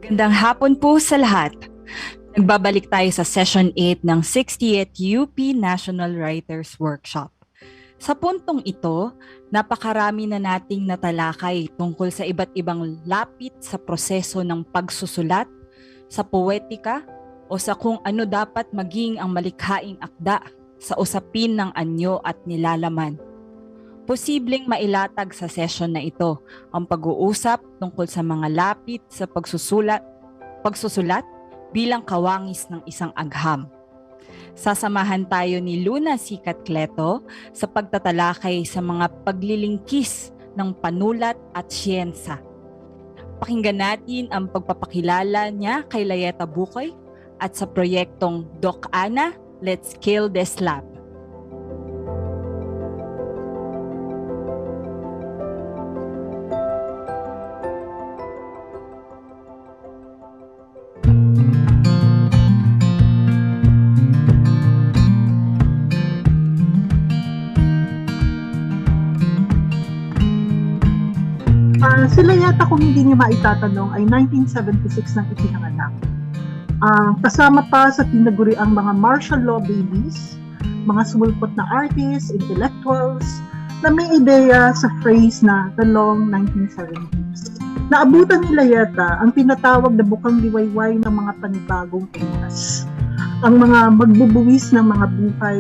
Magandang hapon po sa lahat. Nagbabalik tayo sa Session 8 ng 60th UP National Writers Workshop. Sa puntong ito, napakarami na nating natalakay tungkol sa iba't ibang lapit sa proseso ng pagsusulat, sa poetika, o sa kung ano dapat maging ang malikhaing akda sa usapin ng anyo at nilalaman. Posibleng mailatag sa session na ito ang pag-uusap tungkol sa mga lapit sa pagsusulat bilang kawangis ng isang agham. Sasamahan tayo ni Luna Sikat Cleto sa pagtatalakay sa mga paglilingkis ng panulat at siyensa. Pakinggan natin ang pagpapakilala niya kay Layeta Bucoy at sa proyektong Doc Ana, Let's Kill This Lab. Si Layeta, kung hindi niyo maitatanong, ay 1976 nang ipinanganak. Kasama pa sa tinaguriang mga martial law babies, mga sumulpot na artists, intellectuals, na may ideya sa phrase na the long 1970s. Naabutan ni Layeta ang tinatawag na bukang liwayway ng mga panibagong oras, ang mga magbubuwis ng mga buhay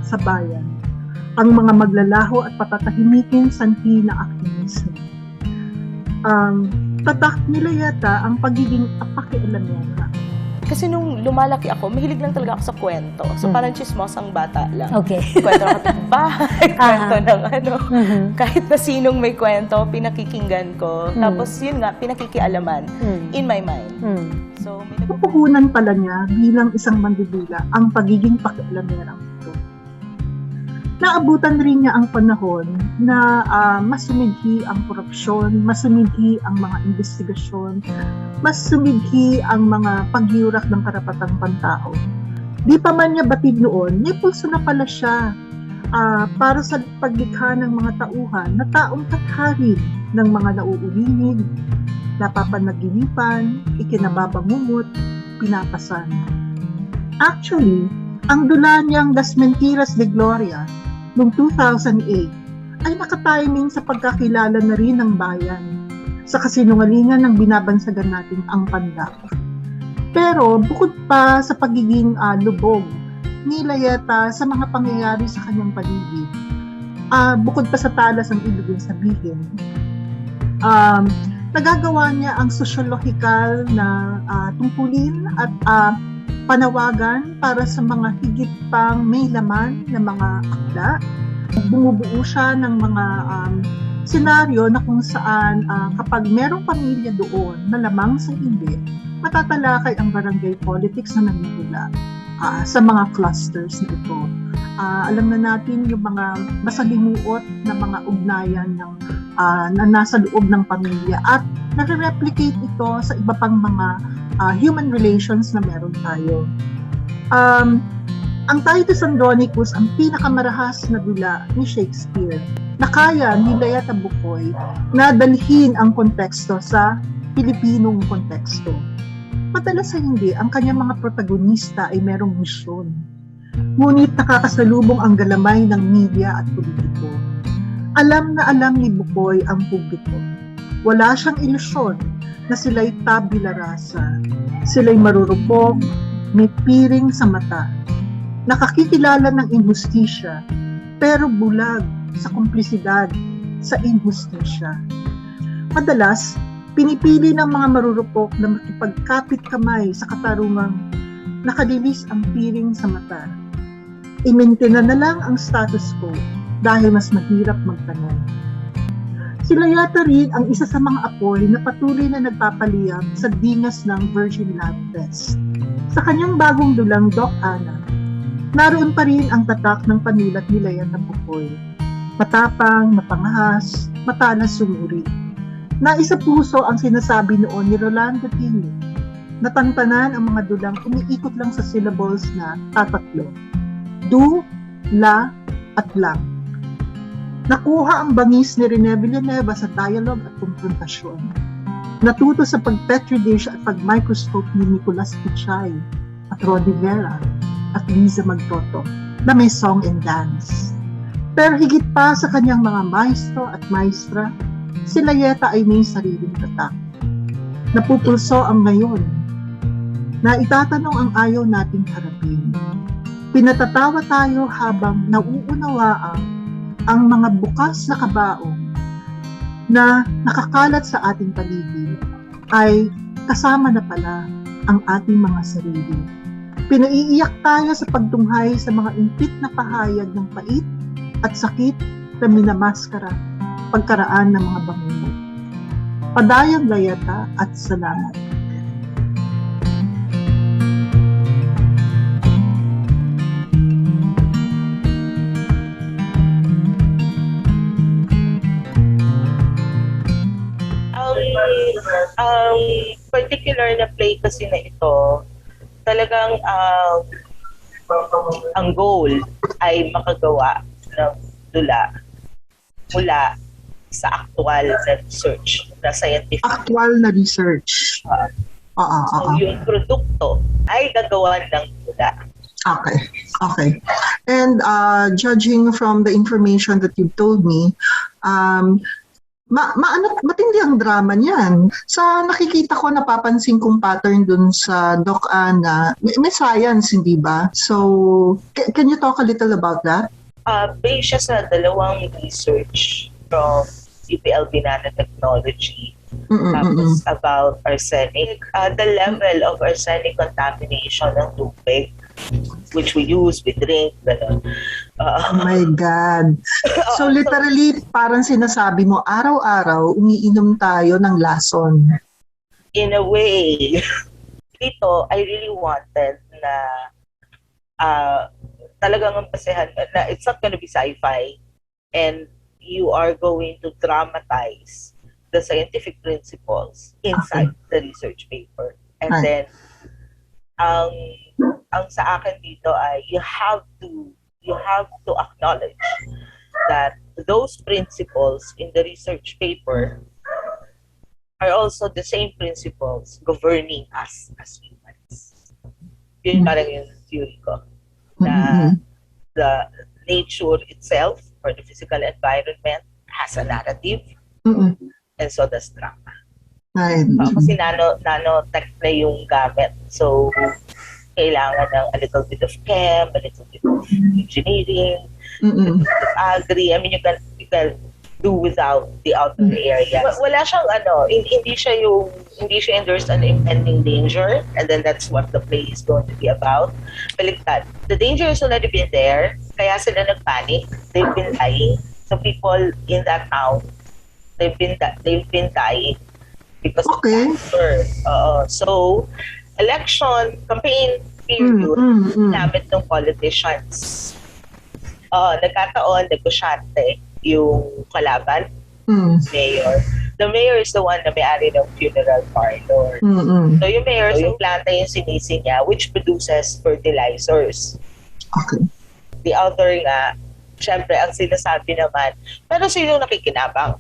sa bayan, ang mga maglalaho at patatahimikin sanhi ng aktivismo. Tatak nila yata ang pagiging apakialamera. Kasi nung lumalaki ako, mahilig lang talaga ako sa kwento. So parang chismosang bata lang. Okay. Kwento ng kapitbahay, kwento ng ano. Kahit na sinong may kwento, pinakikinggan ko. Tapos yun nga, pinakikialaman in my mind. So, may Pupuhunan pala niya bilang isang mandidula ang pagiging pakialamera ito. Naabutan rin niya ang panahon na mas sumidhi ang korupsyon, mas sumidhi ang mga investigasyon, mas sumidhi ang mga pagyurak ng karapatang pantao. Di pa man niya batid noon, may pulso na pala siya para sa paglikha ng mga tauhan na taong tatharin ng mga nauuwinig, napapanaginipan, ikinababangungot, pinapasan. Actually, ang dula niyang Las Mentiras de Gloria noong 2008 ay nakatiming sa pagkakilala na rin ng bayan sa kasinungalingan ng binabansagan natin ang pandak. Pero bukod pa sa pagiging lubog ni Layeta sa mga pangyayari sa kanyang paligid, bukod pa sa talas ang ibig sabihin, nagagawa niya ang sosyologikal na tungkulin at panawagan para sa mga higit pang may laman na mga akda. Bumubuo siya ng mga senaryo na kung saan kapag merong pamilya doon na lamang sa hindi, matatalakay ang barangay politics na nangyula sa mga clusters na ito. Alam na natin yung mga masalimuot na mga ugnayan na nasa loob ng pamilya at nare-replicate ito sa iba pang mga human relations na meron tayo. Ang Titus Andronicus ang pinakamarahas na dula ni Shakespeare na kaya ni Layeta Bucoy na dalhin ang konteksto sa Pilipinong konteksto. Madalas sa hindi, ang kanyang mga protagonista ay merong misyon. Ngunit nakakasalubong ang galamay ng media at politiko. Alam na alam ni Bucoy ang publiko. Wala siyang ilusyon na sila'y tabula rasa. Sila'y marurupok, may piring sa mata. Nakakikilala ng injustisya, pero bulag sa komplisidad sa injustisya. Madalas, pinipili ng mga marurupok na makipagkapit kamay sa katarungang nakalilis ang piring sa mata. I-maintain na lang ang status quo dahil mas mahirap magtanong. Si Layeta rin ang isa sa mga apoy na patuloy na nagpapaliyab sa dinas ng Virgin Lab Fest. Sa kanyang bagong dulang Doc Ana, naroon pa rin ang tatak ng panulat ni Layeta Bucoy. Matapang, mapangahas, matalas sumuri. Naisa puso ang sinasabi noon ni Rolando Tini. Natantanan ang mga dulang umiikot lang sa syllables na tatatlo. Du, la, at lang. Nakuha ang bangis ni Rene Villanueva sa dialogue at konfrontasyon. Natuto sa pag-petri dish at pag-microscope ni Nicolas Pichai at Rodi Vera at Liza Magtoto na may song and dance. Pero higit pa sa kanyang mga maestro at maestra, si Layeta ay may sariling tatak. Napupulso ang ngayon na itatanong ang ayaw nating harapin. Pinatatawa tayo habang nauunawaan ang mga bukas na kabaong na nakakalat sa ating paligid ay kasama na pala ang ating mga sarili. Pinaiiyak tayo sa pagtunghay sa mga impit na pahayag ng pait at sakit na minamaskara pagkaraan ng mga bangungot. Padayang Layeta at salamat. Particular na play kasi na ito, talagang ang goal ay makagawa ng dula mula sa actual na research, na scientific. Actual na research. So yung produkto ay gagawa ng dula. Okay. And judging from the information that you've told me, matindi ang drama niyan. Sa nakikita ko, napapansin kong pattern dun sa Doc Ana, may science, hindi ba? So, can you talk a little about that? Based siya sa dalawang research from UPLB Nanotechnology. Tapos about arsenic, the level of arsenic contamination ng tubig, which we use, we drink, gano'n. Oh my God. So literally, parang sinasabi mo, araw-araw, umiinom tayo ng lason. In a way, dito, I really wanted na talagang ang basehan na it's not gonna be sci-fi and you are going to dramatize the scientific principles inside the research paper. And then, ang sa akin dito ay you have to acknowledge that those principles in the research paper are also the same principles governing us as humans. Yun parang yung theory ko. Na the nature itself or the physical environment has a narrative and so does drama. Kasi nanotech na yung gamit. So, kailangan ng a little bit of chem, a little bit of engineering, a little bit of agri. I mean, you can do without the outer areas. Wala siyang hindi siya endorsed an impending danger, and then that's what the play is going to be about. Baliktad. The danger has already been there, kaya sila nagpanic. They've been dying. So people in that town, they've been dying because of cancer. So, election, campaign period, gamit ng politicians. Nagkataon, negosyante yung kalaban, mayor. The mayor is the one na may-ari ng funeral parlor. So yung mayor, yung planta yung sinisi niya, which produces fertilizers. The author nga, syempre, ang sinasabi naman, pero sino nakikinabang?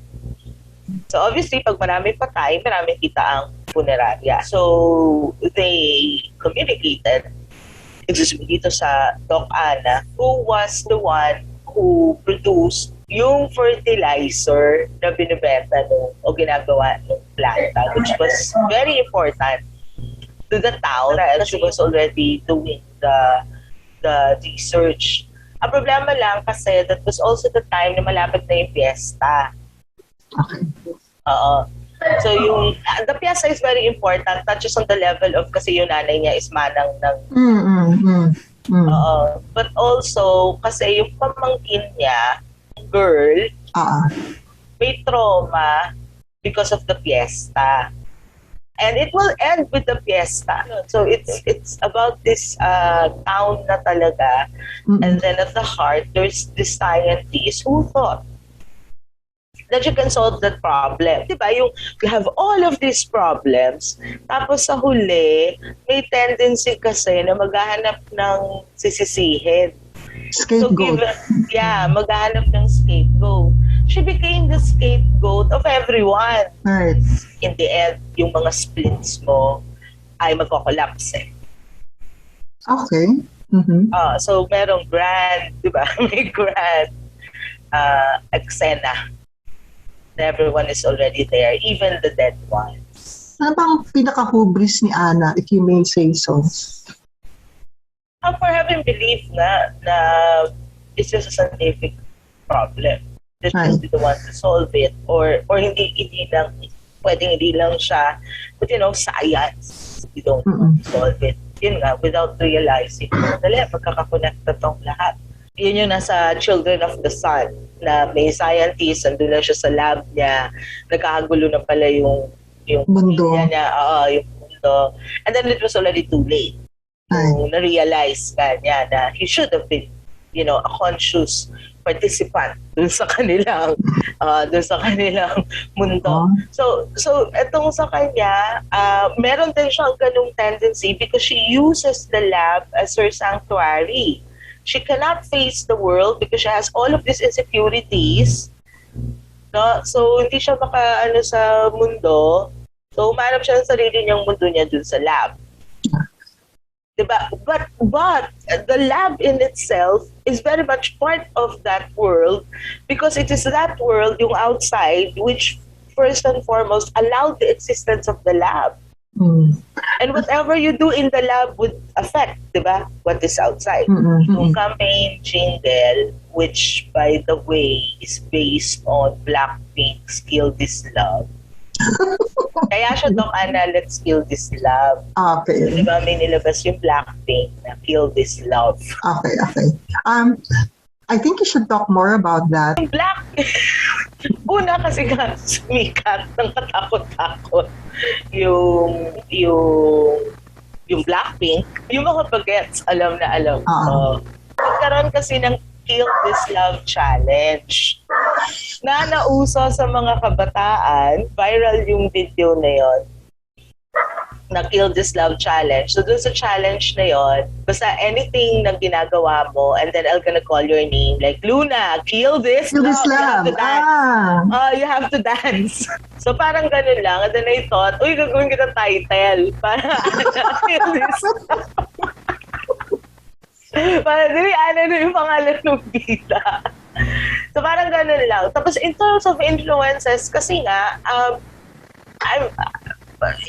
So obviously, pag maraming patay, maraming kita ang funeraria. So they communicated dito sa Doc Ana, who was the one who produced yung fertilizer na binibenta o ginagawa ng planta, which was very important to the town as she was already doing the research. Ang problema lang kasi that was also the time na malapit na yung fiesta. So yung the fiesta is very important, not just on the level of kasi yung nanay niya is manang ng but also kasi yung pamangkin niya, girl, may trauma because of the fiesta. And it will end with the fiesta. So it's about this town na talaga. And then at the heart, there's this scientist who thought that you can solve that problem. Diba? You have all of these problems, tapos sa huli, may tendency kasi na maghahanap ng sisisihin. Scapegoat. So maghahanap ng scapegoat. she became the scapegoat of everyone. Right. In the end, yung mga splints mo ay magko-collapse eh. Okay. Mm-hmm. So merong grand, di ba? May grand eksena. Everyone is already there, even the dead ones. Ano bang pinaka-hubris ni Ana, if you may say so? For having belief na it's just a scientific problem. They should be the one to solve it. Or hindi lang, pwedeng hindi lang siya, but science. You don't solve it. Yun nga, without realizing, magkakakonekta tong lahat. Yun yung nasa Children of the Sun, na may scientist, andun lang siya sa lab niya, nagkakagulo na pala yung mundo niya, yung mundo. And then it was already too late. So, na-realize niya na he should have been, a conscious participant dun sa kanilang mundo. So etong sa kanya, meron din siyang ganung tendency because she uses the lab as her sanctuary. She cannot face the world because she has all of these insecurities. No? So hindi siya maka sa mundo. So umanap siya ng sarili niyang mundo niya dun sa lab. Diba? But the lab in itself is very much part of that world because it is that world, yung outside, which first and foremost allowed the existence of the lab. And whatever you do in the lab would affect, diba, what is outside. Yung campaign jingle, which by the way is based on Blackpink's Kill This Love. Kaya siya Ana, let's kill this love. Okay. So, diba may nilabas yung Blackpink na Kill This Love. Okay. I think you should talk more about that. Yung Blackpink, una kasi nga sumikat ng katakot-takot yung Blackpink. Yung mga bagets, alam na alam ko. Nagkaroon kasi ng Kill This Love Challenge na nauso sa mga kabataan. Viral yung video na yon na Kill This Love Challenge. So dun sa challenge na yon, basta anything na ginagawa mo and then I'm gonna call your name like Luna, kill this love. You have to dance. You have to dance. So parang ganun lang. And then I thought, gagawin kita title para kill this love. Parang Ana na yung pangalan ng bida. So parang ganun lang. Tapos in terms of influences, kasi nga,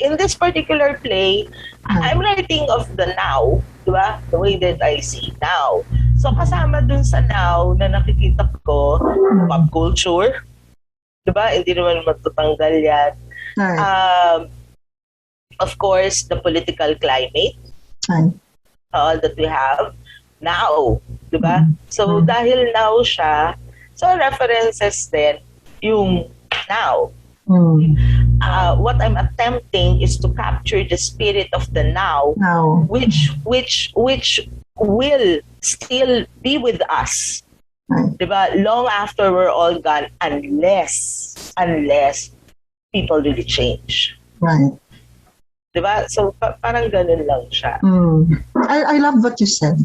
in this particular play, I'm writing of the now, diba? The way that I see now. So kasama dun sa now na nakikita ko, pop culture, diba? Hindi naman matutanggal yan. Of course, the political climate that we have now, diba? So dahil now siya, so references din yung now. What I'm attempting is to capture the spirit of the now. Which will still be with us, diba? Long after we're all gone, unless people really change. Right. Diba? So parang ganun lang siya. I love what you said.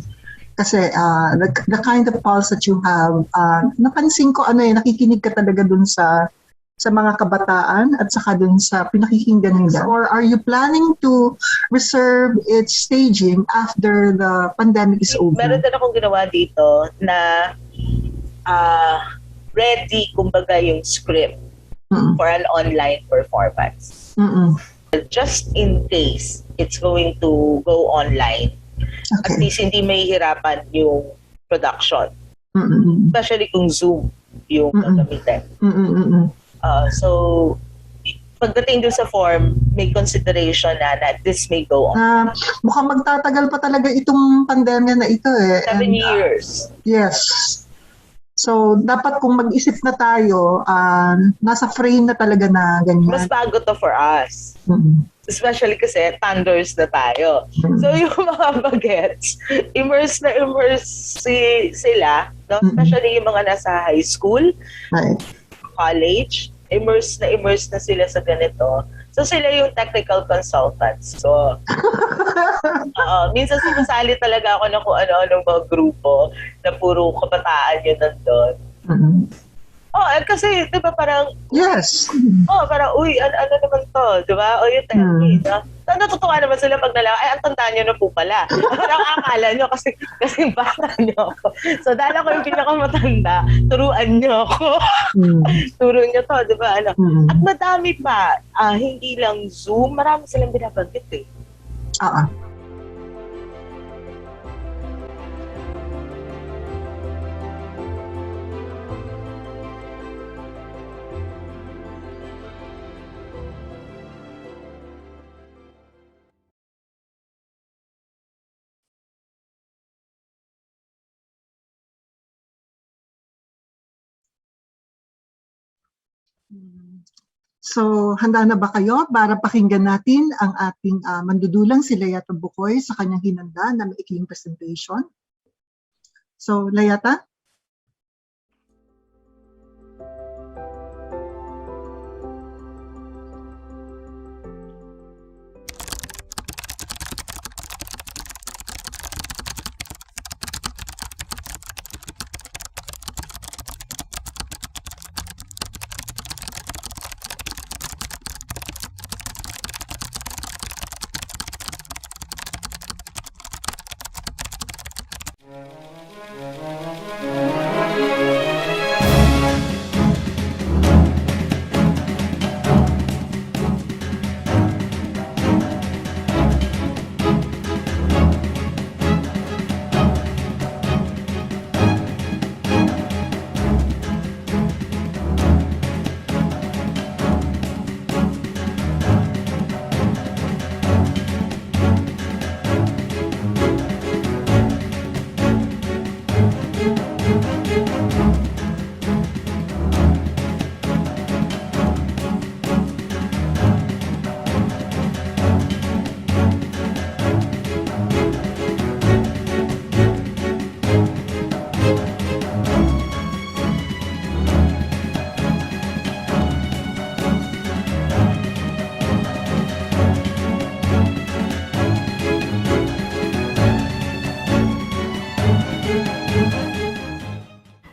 Kasi the kind of pulse that you have, napansin ko nakikinig ka talaga dun sa mga kabataan at saka dun sa pinakikinggan nila? Or are you planning to reserve its staging after the pandemic is over? Meron din akong ginawa dito na ready, kumbaga, yung script for an online performance. Just in case it's going to go online, at least hindi may hirapan yung production. Especially kung Zoom yung gagamitin. So, pagdating doon sa form, may consideration na this may go on. Mukhang magtatagal pa talaga itong pandemya na ito 7 years. Yes. So, dapat kung mag-isip na tayo, nasa frame na talaga na ganyan. Mas bago to for us. Especially kasi thunders na tayo. So, yung mga bagets, immerse sila, no? Especially yung mga nasa high school, college, immerse na sila sa ganito. So, sila yung technical consultants. So, minsan sumasali talaga ako ng kung ano-anong mga grupo na puro kabataan yun nandun. Oh, kasi, di ba parang, Yes. parang, uy, ano naman to, di ba? O, you tell me, no? So, natutuwa naman sila pag nalaman, ay, ang tanda nyo na po pala. Parang akala nyo, kasi bata nyo ako. So, dahil ako yung pinakamatanda, turuan nyo ako. Turo nyo to, di ba? Ano? At madami pa, hindi lang Zoom, marami silang binabanggit eh. So, handa na ba kayo para pakinggan natin ang ating mandudulang si Layeta Bucoy sa kanyang hinanda na maikling presentation? So, Layeta?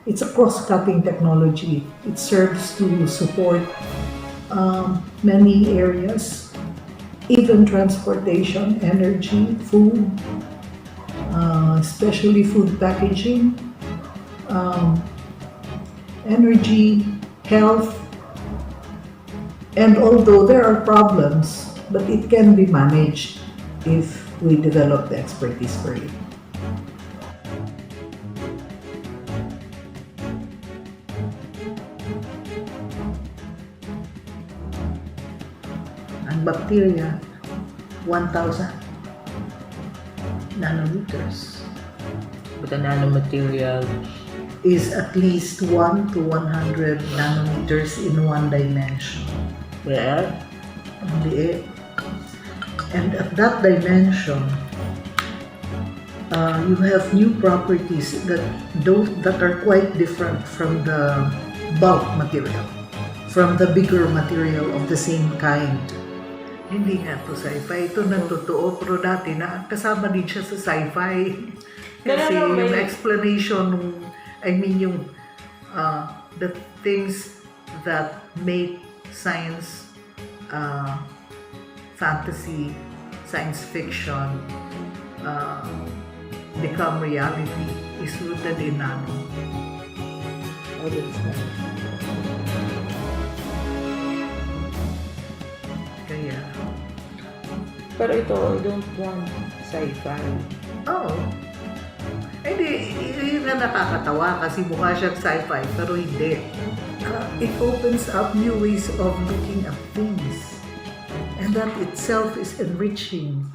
It's a cross-cutting technology. It serves to support many areas, even transportation, energy, food, especially food packaging, energy, health. And although there are problems, but it can be managed if we develop the expertise for it. Ang bacteria, 1,000 nanoliters. But the nanomaterial Is at least 1 to 100 nanometers in one dimension. well, Ang liit. And at that dimension, you have new properties that are quite different from the bulk material, from the bigger material of the same kind. Hindi nga to sci-fi. Ito na totoo, pero dati na kasama din siya sa sci-fi. Kasi yung explanation, yung the things that make science, fantasy, science fiction become reality is rooted in nano. oh, that's nice. Kaya, Pero ito, I don't want sci-fi. oh, hindi, yun na nakakatawa kasi mukha siyang sci-fi, pero hindi. It opens up new ways of looking at things. And that itself is enriching.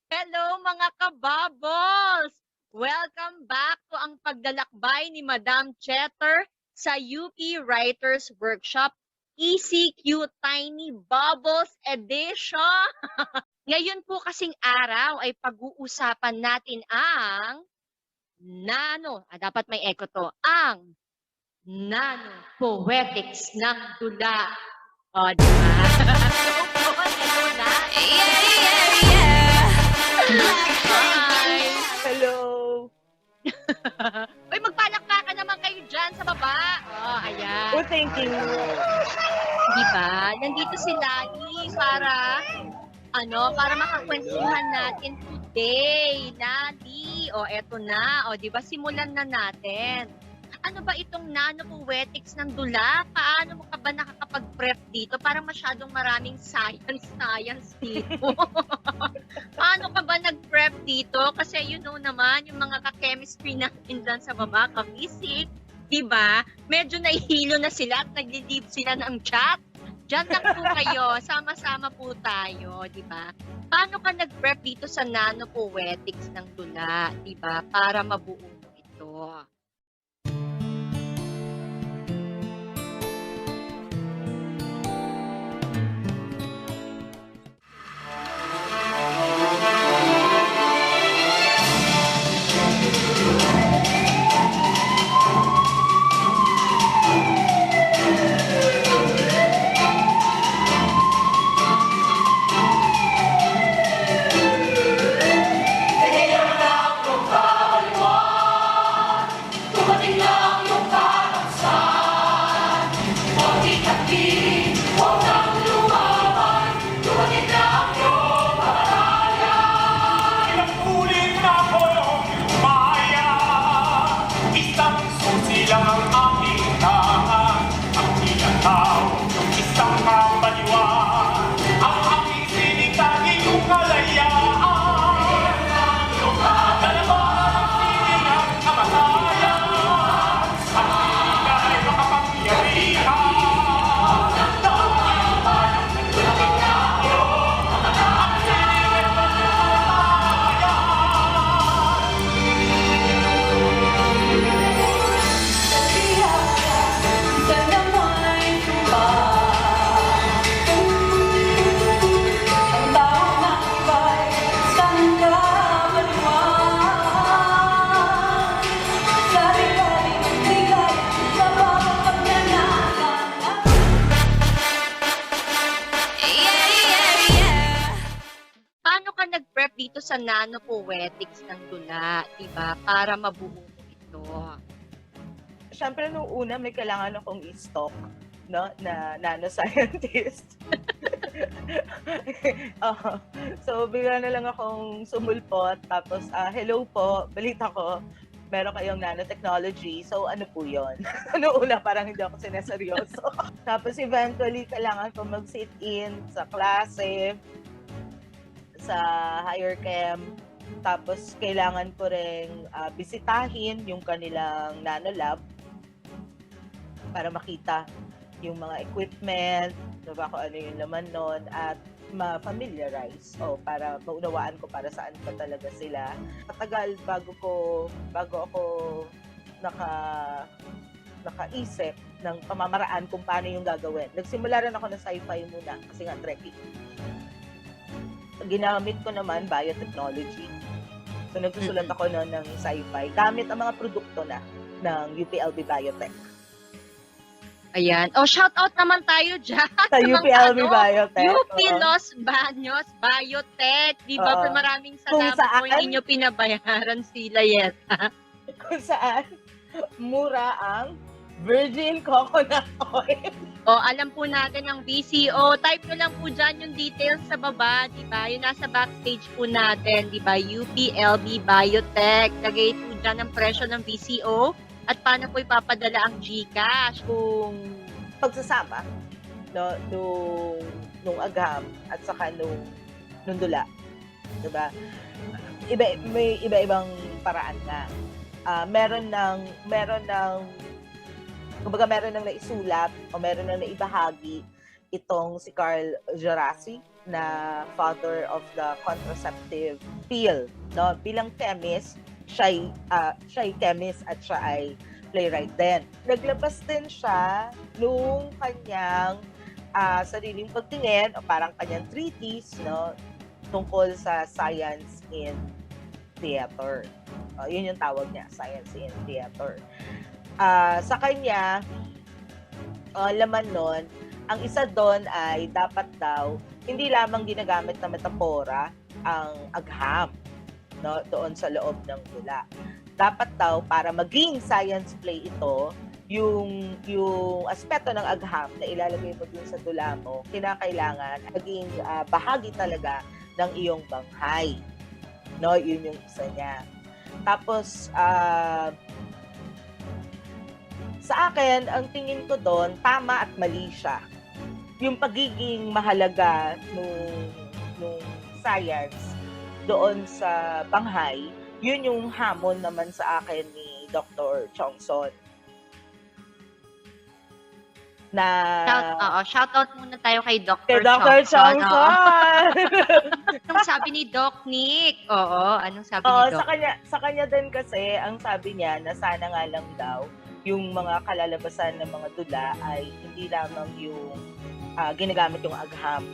Hello mga kabubbles! Welcome back to ang paglalakbay ni Madam Chetter sa UP Writers Workshop ECQ Tiny Bubbles Edition. Ngayon po kasing araw ay pag-uusapan natin ang dapat may echo to, ang nano-poetics ng dula. O, di ba? Hello po, hello na. Hi! Hello! Uy, magpalakpakan naman kayo dyan sa baba. Oh, ayan. Oh, thank you. Di ba? Nandito si Lani para para makakwentuhan natin today. Lani, eto na. O, di ba? Simulan na natin. Ano ba itong nano-poetics ng dula? Paano mo ka ba nakakapag-prep dito? Parang masyadong maraming science dito. Paano ka ba nag-prep dito? Kasi you know naman, yung mga ka-chemistry natin dyan sa baba, ka-physics, diba? Medyo nahihilo na sila at nag-leave sila ng chat. Diyan lang po kayo, sama-sama po tayo, diba? Paano ka nag-prep dito sa nano-poetics ng dula, diba? Para mabuo mo ito. Dito sa nano-poetics ng dula, diba? Para mabuo mo ito. Siyempre, nung una, may kailangan akong i-stock, no? Na nanoscientist. So, bigla na lang akong sumulpot. Tapos, hello po, balita ko, meron kayong nanotechnology. So, ano po yun? Noong una, parang hindi ako sineseryoso. Tapos, eventually, kailangan ko mag-sit in sa klase, sa higher chem, tapos kailangan ko rin bisitahin yung kanilang nanolab para makita yung mga equipment, diba, kung ano yung laman nun, at ma-familiarize para maunawaan ko para saan pa talaga sila. Matagal bago ako nakaisip ng pamamaraan kung paano yung gagawin. Nagsimula rin ako ng sci-fi muna kasi nga trekking. Ginamit ko naman biotechnology. So, nagsusulat ako noon ng sci-fi gamit ang mga produkto na ng UPLB Biotech. Ayan. Shout out naman tayo dyan. Sa UPLB Biotech. UP Los Baños Biotech. Di ba? Maraming salamat po, hindi nyo pinabayaran si Layeta. Kung saan mura ang virgin coconut oil. Alam po natin ang VCO. Type nyo lang po dyan yung details sa baba, di ba? Yung nasa backstage po natin, di ba? UPLB Biotech. Lagay po dyan ang presyo ng VCO at paano po ipapadala ang GCash. Kung pagsasama, no, nung agam at saka nung dula, di ba? May iba-ibang paraan nga. Meron ng kumbaga meron nang naisulat o meron nang naibahagi itong si Carl Djerassi na father of the contraceptive pill, no? Bilang chemist, siya ay chemist at siya ay playwright din. Naglabas din siya nung kanyang sariling pagtingin o parang kanyang treatise, no, tungkol sa science in theater. Yun yung tawag niya, science in theater. Sa kanya, laman nun, ang isa doon ay dapat daw hindi lamang ginagamit na metapora ang agham, no, doon sa loob ng dula. Dapat daw para maging science play ito, yung aspeto ng agham na ilalagay mo dun sa dula mo, kinakailangan maging bahagi talaga ng iyong banghay. No, yun yung isa niya. Tapos, sa akin, ang tingin ko doon, tama at mali siya. Yung pagiging mahalaga nung science doon sa banghay, yun yung hamon naman sa akin ni Dr. Chongson. Shout out muna tayo kay Dr. Kay Dr. Chongson! Anong sabi ni Doc Nick? Anong sabi ni Doc? Sa kanya din kasi, ang sabi niya na sana nga lang daw, yung mga kalalabasan ng mga dula ay hindi lamang yung ginagamit yung agham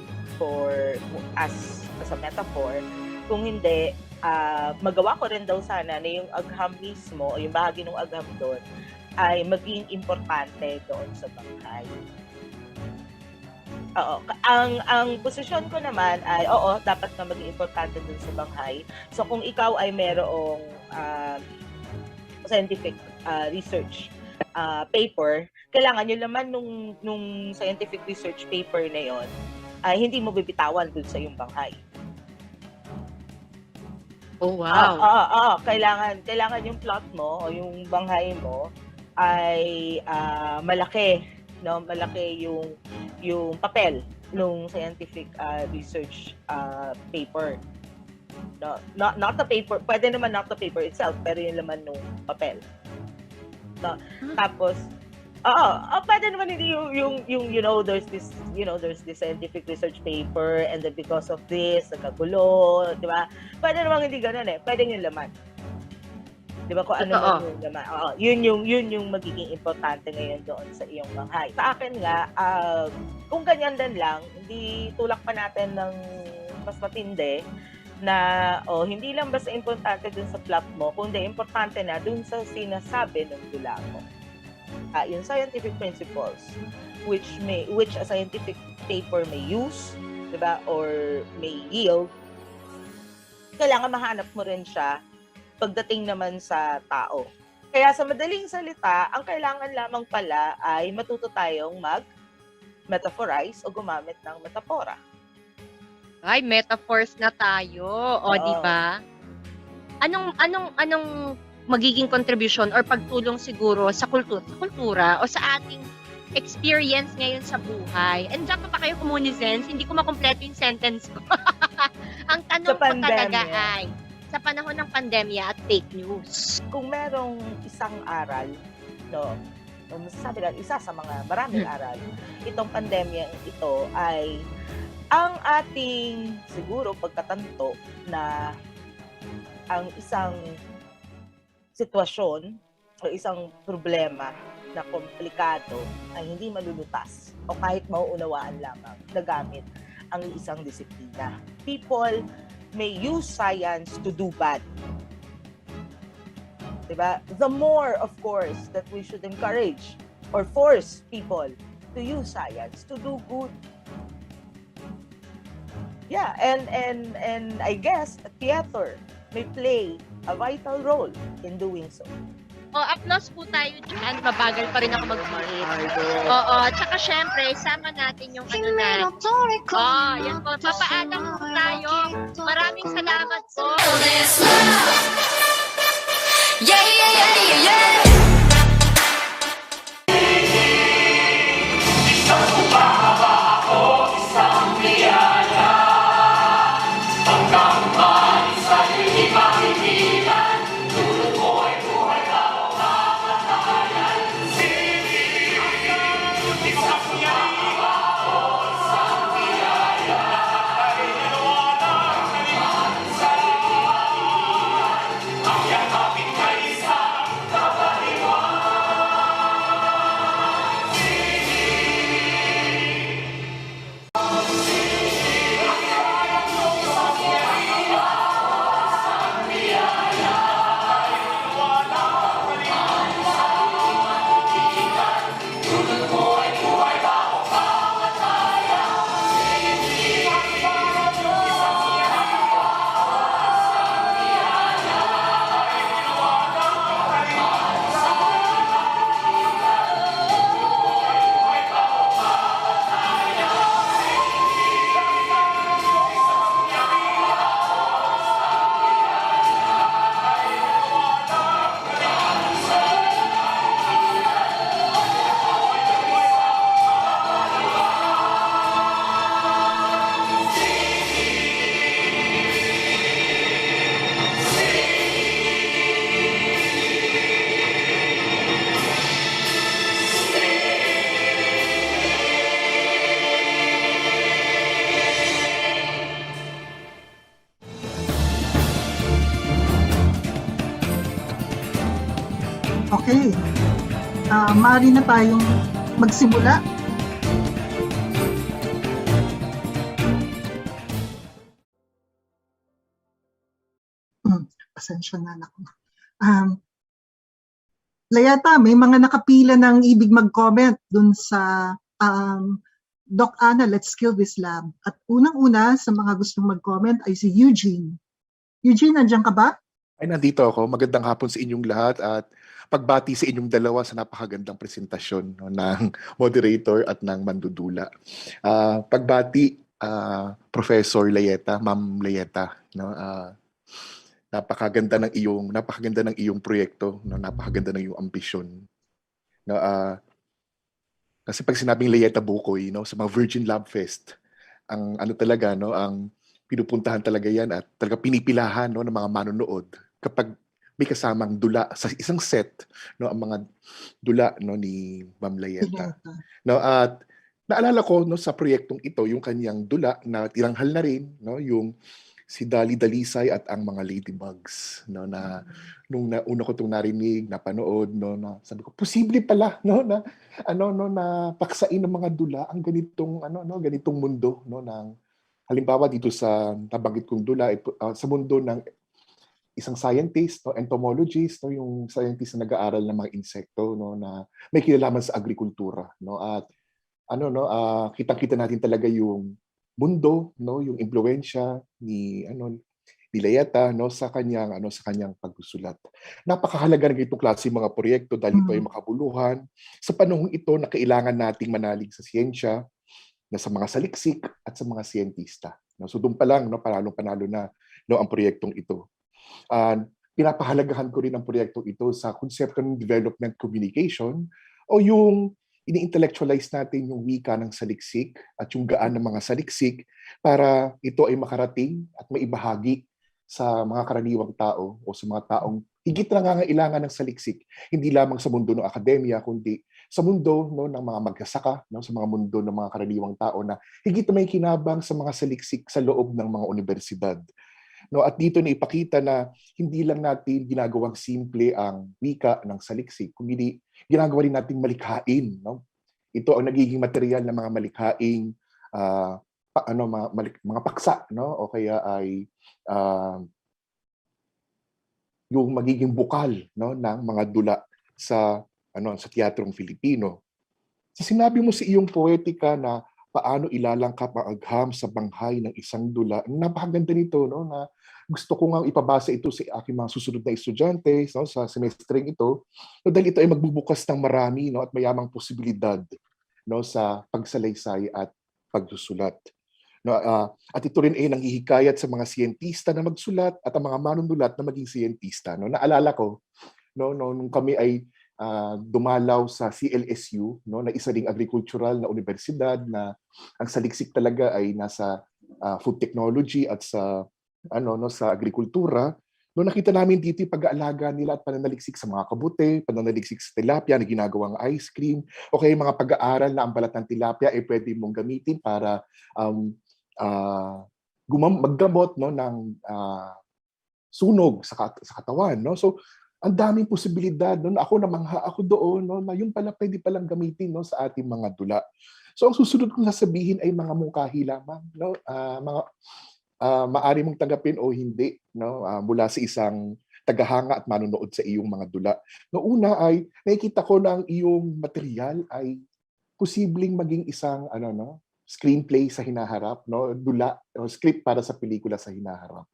as a metaphor. Kung hindi, magawa ko rin daw sana na yung agham mismo o yung bahagi ng agham doon ay maging importante doon sa banghay. Ang posisyon ko naman ay dapat na maging importante doon sa banghay. So kung ikaw ay merong scientific research paper, kailangan yung laman nung scientific research paper na yon ay hindi mo bibitawan doon sa iyong banghay. Oh, wow. Kailangan yung plot mo o yung banghay mo ay malaki, no? Malaki yung papel nung scientific research paper. No, not the paper, pwede naman not the paper itself, pero yung laman nung papel. No? Tapos pwede naman hindi yung there's this scientific research paper and then because of this nagkagulo, di ba? Pwede naman hindi ganoon Pwede yung laman. Di ba kung ano man yung laman. Yun yung magiging importante ngayon doon sa iyong banghay. Sa akin nga, kung ganyan din lang, hindi tulak pa natin ng mas matindi na hindi lang basta importante dun sa plot mo, kundi importante na dun sa sinasabi ng dula mo. Yung scientific principles which a scientific paper may use, di ba, or may yield, kailangan mahanap mo rin siya pagdating naman sa tao. Kaya sa madaling salita, ang kailangan lamang pala ay matuto tayong mag-metaphorize o gumamit ng metapora. Ay, metaphors na tayo. Di ba? Anong magiging contribution or pagtulong siguro sa kultura o sa ating experience ngayon sa buhay? And dyan pa kayo kumunizens, hindi ko makompleto yung sentence ko. Ang tanong ko talaga ay, sa panahon ng pandemya at fake news. Kung merong isang aral, no, masasabi lang, isa sa mga maraming aral, itong pandemya ito ay ang ating siguro pagkatanto na ang isang sitwasyon o isang problema na komplikado ay hindi malulutas o kahit mauunawaan lamang na gamit ang isang disiplina. People may use science to do bad. Diba? The more, of course, that we should encourage or force people to use science to do good. Yeah, and I guess theater may play a vital role in doing so. Applause po tayo dyan. Mabagal pa rin ako mag-create. Tsaka syempre, sama natin yung ano na. Yan po. Papaalam po tayo. Maraming salamat po. Yeah, yeah, yeah, yeah, yeah. Okay. Maaari na tayong magsimula. Pasensya na ako. Layeta, may mga nakapila ng ibig mag-comment dun sa Doc Ana, Let's Kill This Lab. At unang-una sa mga gustong mag-comment ay si Eugene. Eugene, nandiyan ka ba? Ay, nandito ako. Magandang hapon sa inyong lahat at pagbati sa inyong dalawa sa napakagandang presentasyon no, ng moderator at ng mandudula. Pagbati, Professor Layeta, Ma'am Layeta, no, napakaganda ng iyong proyekto, no, napakaganda ng iyong ambisyon. No, kasi pag sinabing Layeta Bucoy, no, sa mga Virgin Lab Fest, ang ano talaga, no, ang pinupuntahan talaga yan at talaga pinipilahan, no, ng mga manonood kapag may kasamang dula sa isang set, no, ang mga dula, no, ni Ma'am Layeta. No, at naalala ko, no, sa proyektong ito yung kanyang dula na tiranghal na rin, no, yung si Dali Dalisay at ang mga ladybugs, no, na nung una ko itong narinig, napanood, no, na sabi ko posible pala, no, na na paksain ng mga dula ang ganitong ganitong mundo, no, ng halimbawa dito sa nabanggit kong dula sa mundo ng isang scientist, no, entomologist, no, yung scientist na nag-aaral ng mga insekto, no, na may kinalaman sa agrikultura, no, at kitang-kita natin talaga yung mundo, no, yung impluwensya ni ni Layeta, no, sa kanyang pagsusulat. Napakahalaga ng itong klase mga proyekto dahil ito ay makabuluhan sa panahong ito na kailangan nating manalig sa siyensya, na sa mga saliksik at sa mga siyentista. No, so doon pa lang, no, panalo na, no, ang proyektong ito. Pinapahalagahan ko rin ang proyektong ito sa konsepto ng development communication o yung ini-intellectualize natin yung wika ng saliksik at yung gaan ng mga saliksik para ito ay makarating at maibahagi sa mga karaniwang tao o sa mga taong higit na nangangailangan ng saliksik, hindi lamang sa mundo ng akademya, kundi sa mundo, no, ng mga magsasaka, no, sa mga mundo ng mga karaniwang tao na higit na may kinabang sa mga saliksik sa loob ng mga universidad. No, at dito na ipakita na hindi lang natin ginagawang simple ang wika ng saliksik, kundi ginagawa rin nating malikhain, no? Ito ang nagiging material ng mga malikhaing mga paksa, no? O kaya ay yung magiging bukal, no, ng mga dula sa sa teatrong Filipino. Sa sinabi mo sa iyong poetika na paano ilalangkap ang agham sa banghay ng isang dula, napakaganda nito, no, na gusto ko nga ipabasa ito sa aking mga susunod na estudyante, no, sa semestreng ito, no, dahil ito ay magbubukas ng marami, no, at mayamang posibilidad, no, sa pagsalaysay at pagsusulat. No, at ito rin ay nanghihikayat sa mga siyentista na magsulat at ang mga manunulat na maging siyentista. No, naalala ko, no, nung kami ay dumalaw sa CLSU, no, na isa ding agricultural na universidad na ang saliksik talaga ay nasa food technology at sa sa agrikultura. No, nakita namin dito yung pag-aalaga nila at pananaliksik sa mga kabute, pananaliksik sa tilapia na ginagawang ice cream, o kaya mga pag-aaral na ang balat ng tilapia ay pwede mong gamitin para maggamot, no, ng sunog sa katawan, no. So ang daming posibilidad, no, ako namangha ako doon, no, na yung pala pwede palang gamitin, no, sa ating mga dula. So ang susunod kong sasabihin ay mga mungkahi lamang, no, mga maaari mong tanggapin o hindi, no, mula sa isang tagahanga at manonood sa iyong mga dula. No, una ay nakikita ko na ang iyong material ay posibleng maging isang screenplay sa hinaharap, no, dula o script para sa pelikula sa hinaharap.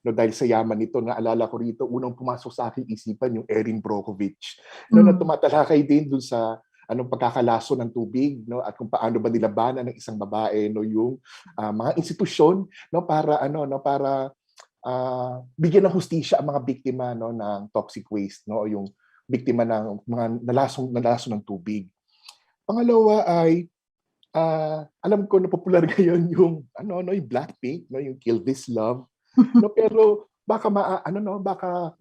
No, dahil sa yaman nito, naalala ko rito, unang pumasok sa aking isipan yung Erin Brockovich, no, na tumatalakay din dun sa pagkakalaso ng tubig, no, at kung paano ba nilabanan ng isang babae, no, yung mga institusyon, no, para bigyan ng hustisya ang mga biktima, no, ng toxic waste, no, o yung biktima ng mga nalaso ng tubig. Pangalawa ay alam ko na popular ngayon yung yung Blackpink, no, yung Kill This Love. No, pero baka baka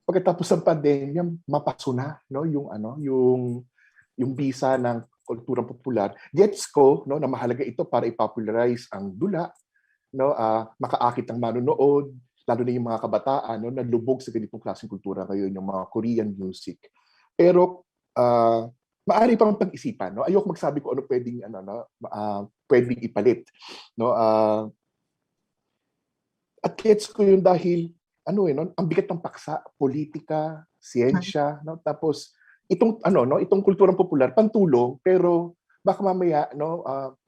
pagkatapos ng pandemya mapaso na, no, yung bisa ng kulturang popular. Gets ko, no, na mahalaga ito para i-popularize ang dula, no, makaakit ang manonood, lalo na yung mga kabataan, no, na lubog sa ganitong klaseng kultura ngayon, yung mga Korean music. Pero maaari pang pag-isipan, no? Ayoko magsabi ko ano pwedeng pwedeng ipalit, no? At gets ko yun dahil no, ang bigat ng paksa, politika, siyensya, no? Tapos itong kulturang popular pantulong pero baka mamaya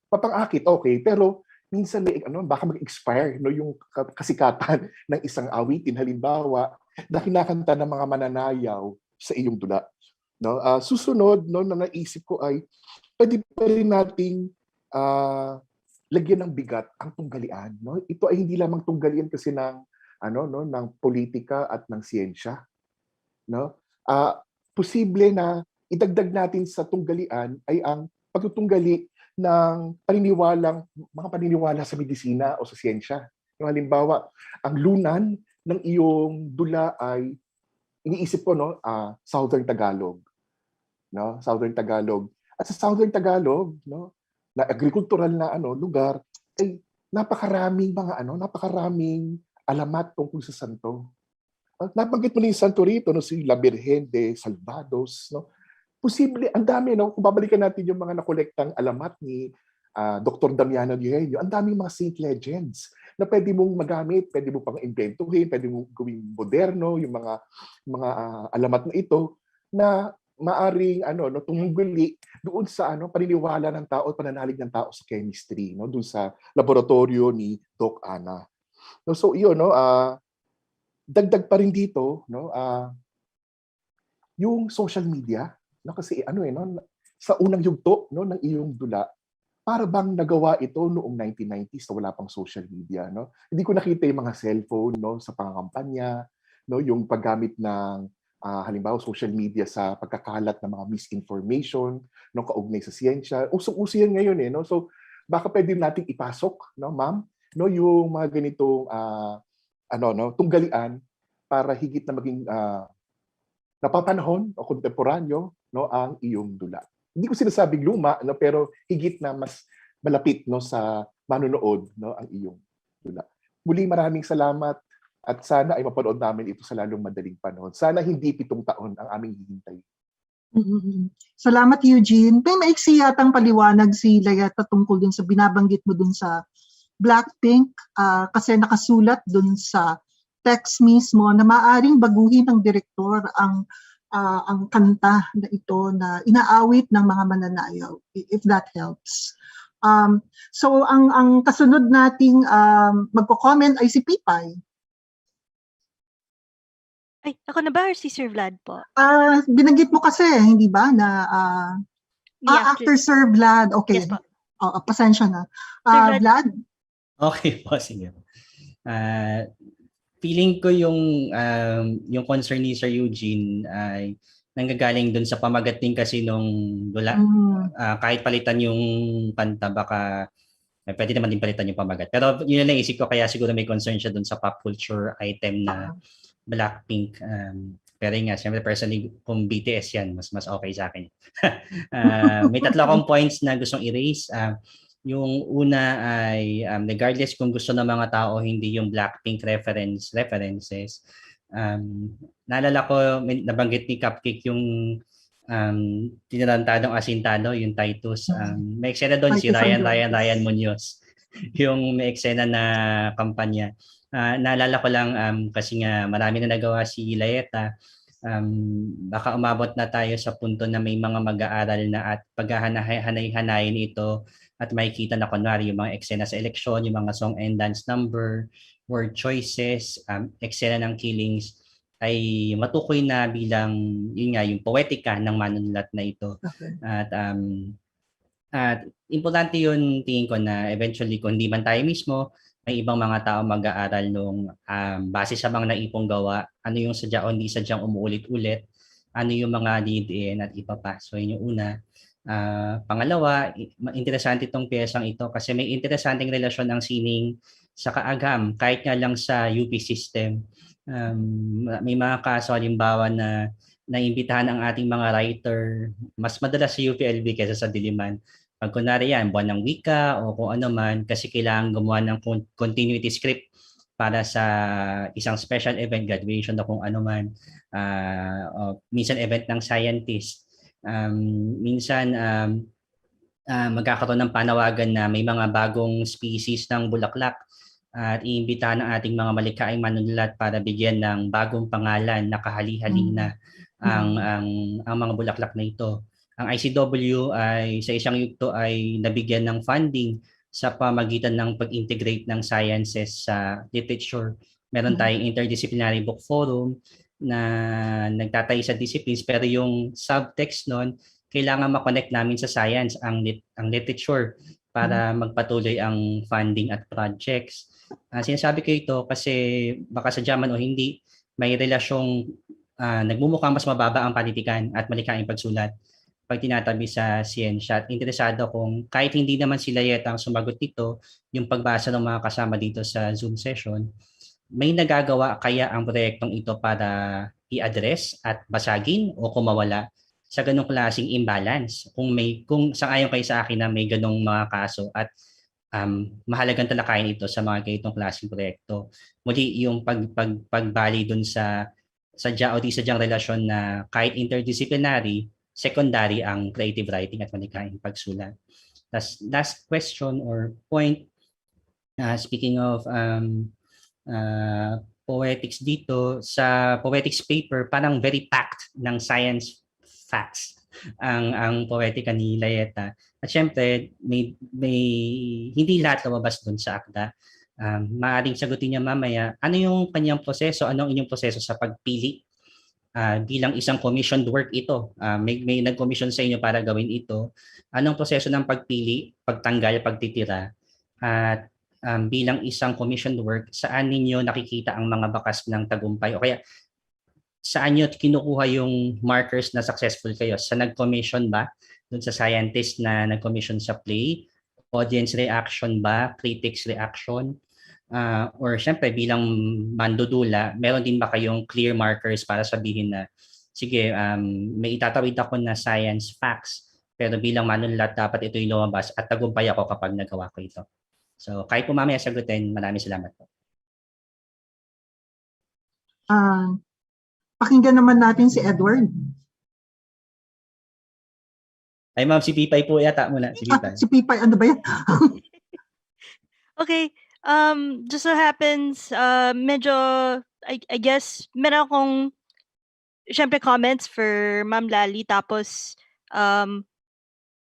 papangakit okay, pero minsan baka mag-expire no yung kasikatan ng isang awitin halimbawa na kinakanta ng mga mananayaw sa iyong dula, no? Susunod no na naisip ko ay pwede pa rin nating lagyan ng bigat ang tunggalian, no? Ito ay hindi lamang tunggalian kasi ng ng politika at ng siyensya, no? Posible na idagdag natin sa tunggalian ay ang pagtutunggali ng mga paniniwala sa medisina o sa siyensya. Yung halimbawa, ang lunan ng iyong dula ay iniisip ko Southern Tagalog, no? Southern Tagalog. At sa Southern Tagalog, no, na agricultural na lugar ay napakaraming alamat tungkol sa santo. Nabanggit mo na yung santo rito, no, si La Virgen de Salvados, no? Posible, ang dami, no? Kung babalikan natin yung mga nakolektang alamat ni Dr. Damiano Eugenio, ang daming mga saint legends na pwede mong magamit, pwede mo pang inventuhin, pwede mong gawing moderno, yung mga alamat na ito, na maaring tunggali doon sa paniniwala ng tao at pananalig ng tao sa chemistry, no, doon sa laboratorio ni Doc Ana. No, so iyon, no, dagdag pa rin dito, no, yung social media, no, kasi sa unang yugto no ng iyong dula, para bang nagawa ito noong 1990s na wala pang social media, no? Hindi ko nakita yung mga cellphone no sa pangangampanya, no, yung paggamit ng halimbawa social media sa pagkakalat ng mga misinformation, no, kaugnay sa siyensya. Usong-uso yan ngayon no. So baka pwede nating ipasok, no, ma'am, no, yung mga ganitong tunggalian para higit na maging napapanahon o kontemporáneo no ang iyong dula. Hindi ko sinasabing luma, no, pero higit na mas malapit no sa manonood no ang iyong dula. Muli maraming salamat at sana ay mapanood namin ito sa lalong madaling panahon. Sana hindi 7 taon ang aming hihintay. Salamat, Eugene. May maiksi yatang paliwanag si Layeta tungkol dun sa binabanggit mo dun sa Blackpink, kasi nakasulat dun sa text mismo na maaring baguhin ng direktor ang kanta na ito na inaawit ng mga mananayaw, if that helps. So ang kasunod nating magko-comment ay si Pipay. Ay, ako na ba or si Sir Vlad po? Binanggit mo kasi, hindi ba, na after Sir Vlad. Okay. Yes po. Pasensya na. Sir Vlad? Okay po, sige. Feeling ko yung concern ni Sir Eugene ay nanggagaling dun sa pamagat din kasi nung dula. Kahit palitan yung kanta, baka pwede naman din palitan yung pamagat. Pero yun lang naisip ko, kaya siguro may concern siya dun sa pop culture item na Blackpink. Pero nga, siyempre personally, kung BTS yan, mas okay sa akin. May 3 akong points na gustong erase. Yung una ay regardless kung gusto ng mga tao hindi yung Blackpink references. Naalala ko, nabanggit ni Cupcake yung tinarantadong asintado, yung Titus. May eksena doon si Ryan Munoz. Yung may eksena na kampanya. Naalala ko lang kasi nga marami na nagawa si Layeta. Baka umabot na tayo sa punto na may mga mag-aaral na at paghahanay-hanayin ito at makikita na kunwari yung mga eksena sa eleksyon, yung mga song and dance number, word choices, eksena ng killings ay matukoy na bilang yun nga yung poetika ng manunulat na ito. Okay. At importante yun, tingin ko na eventually kung hindi man tayo mismo, may ibang mga tao mag-aaral nung base sa mga naipong gawa, ano yung sadya o hindi sadyang umuulit-ulit, ano yung mga lead-in at iba pa. So yun yung una. Pangalawa, interesante itong piyesang ito kasi may interesanteng relasyon ng sining sa kaagam, kahit nga lang sa UP system. May mga kaso halimbawa na naimbitahan ang ating mga writer, mas madalas sa UPLB kaysa sa Diliman. Pag kunwari yan, buwan ng wika o kung ano man, kasi kailangan gumawa ng continuity script para sa isang special event, graduation o kung ano man, minsan event ng scientist, minsan magkakaroon ng panawagan na may mga bagong species ng bulaklak at iimbitahan ng ating mga malikaing manunulat para bigyan ng bagong pangalan na kahali-hali na ang mga bulaklak na ito. Ang ICW ay sa isang yugto ay nabigyan ng funding sa pamagitan ng pag-integrate ng sciences sa literature. Meron tayong interdisciplinary book forum na nagtatay sa disciplines, pero yung subtext nun, kailangan ma-connect namin sa science ang literature para magpatuloy ang funding at projects. Sinasabi ko ito kasi baka sadya man o hindi, may relasyong nagmumukhang mas mababa ang panitikan at malikaing pagsulat pag tinatabi sa siyensya. At interesado kung kahit hindi naman si Layeta ang sumagot dito, yung pagbasa ng mga kasama dito sa Zoom session, may nagagawa kaya ang proyektong ito para i-address at basagin o kumawala sa ganong klaseng imbalance? Kung sang-ayon kayo sa akin na may ganong mga kaso at mahalagang talakayin ito sa mga ganitong klaseng proyekto. Muli yung pagbali dun sa sadya o di sadyang relasyon na kahit interdisciplinary, secondary ang creative writing at malikaing pagsulat. Last question or point, speaking of poetics dito, sa poetics paper, parang very packed ng science facts ang poetika ni Layeta. At syempre, may hindi lahat lumabas dun sa akda. Maaaring sagutin niya mamaya, ano yung kanyang proseso, anong inyong proseso sa pagpili bilang isang commissioned work ito. May nag-commission sa inyo para gawin ito. Anong proseso ng pagpili, pagtanggal, pagtitira? At bilang isang commissioned work, saan ninyo nakikita ang mga bakas ng tagumpay? O kaya, saan nyo kinukuha yung markers na successful kayo? Sa nag-commission ba? Doon sa scientist na nag-commission sa play? Audience reaction ba? Critics reaction? Or syempre bilang mandudula, meron din ba kayong clear markers para sabihin na, sige, may itatawid ako na science facts, pero bilang manunulat dapat ito yung lumabas at tagumpay ako kapag nagawa ko ito. So kahit po mamaya sagutin, maraming salamat po. Pakinggan naman natin si Edward. Ay ma'am, si Pipay po yata muna. Si Pipay. Si Pipay, ano ba yan? Okay. Just so happens, medyo, I guess, meron akong, syempre, comments for Ma'am Lali, tapos,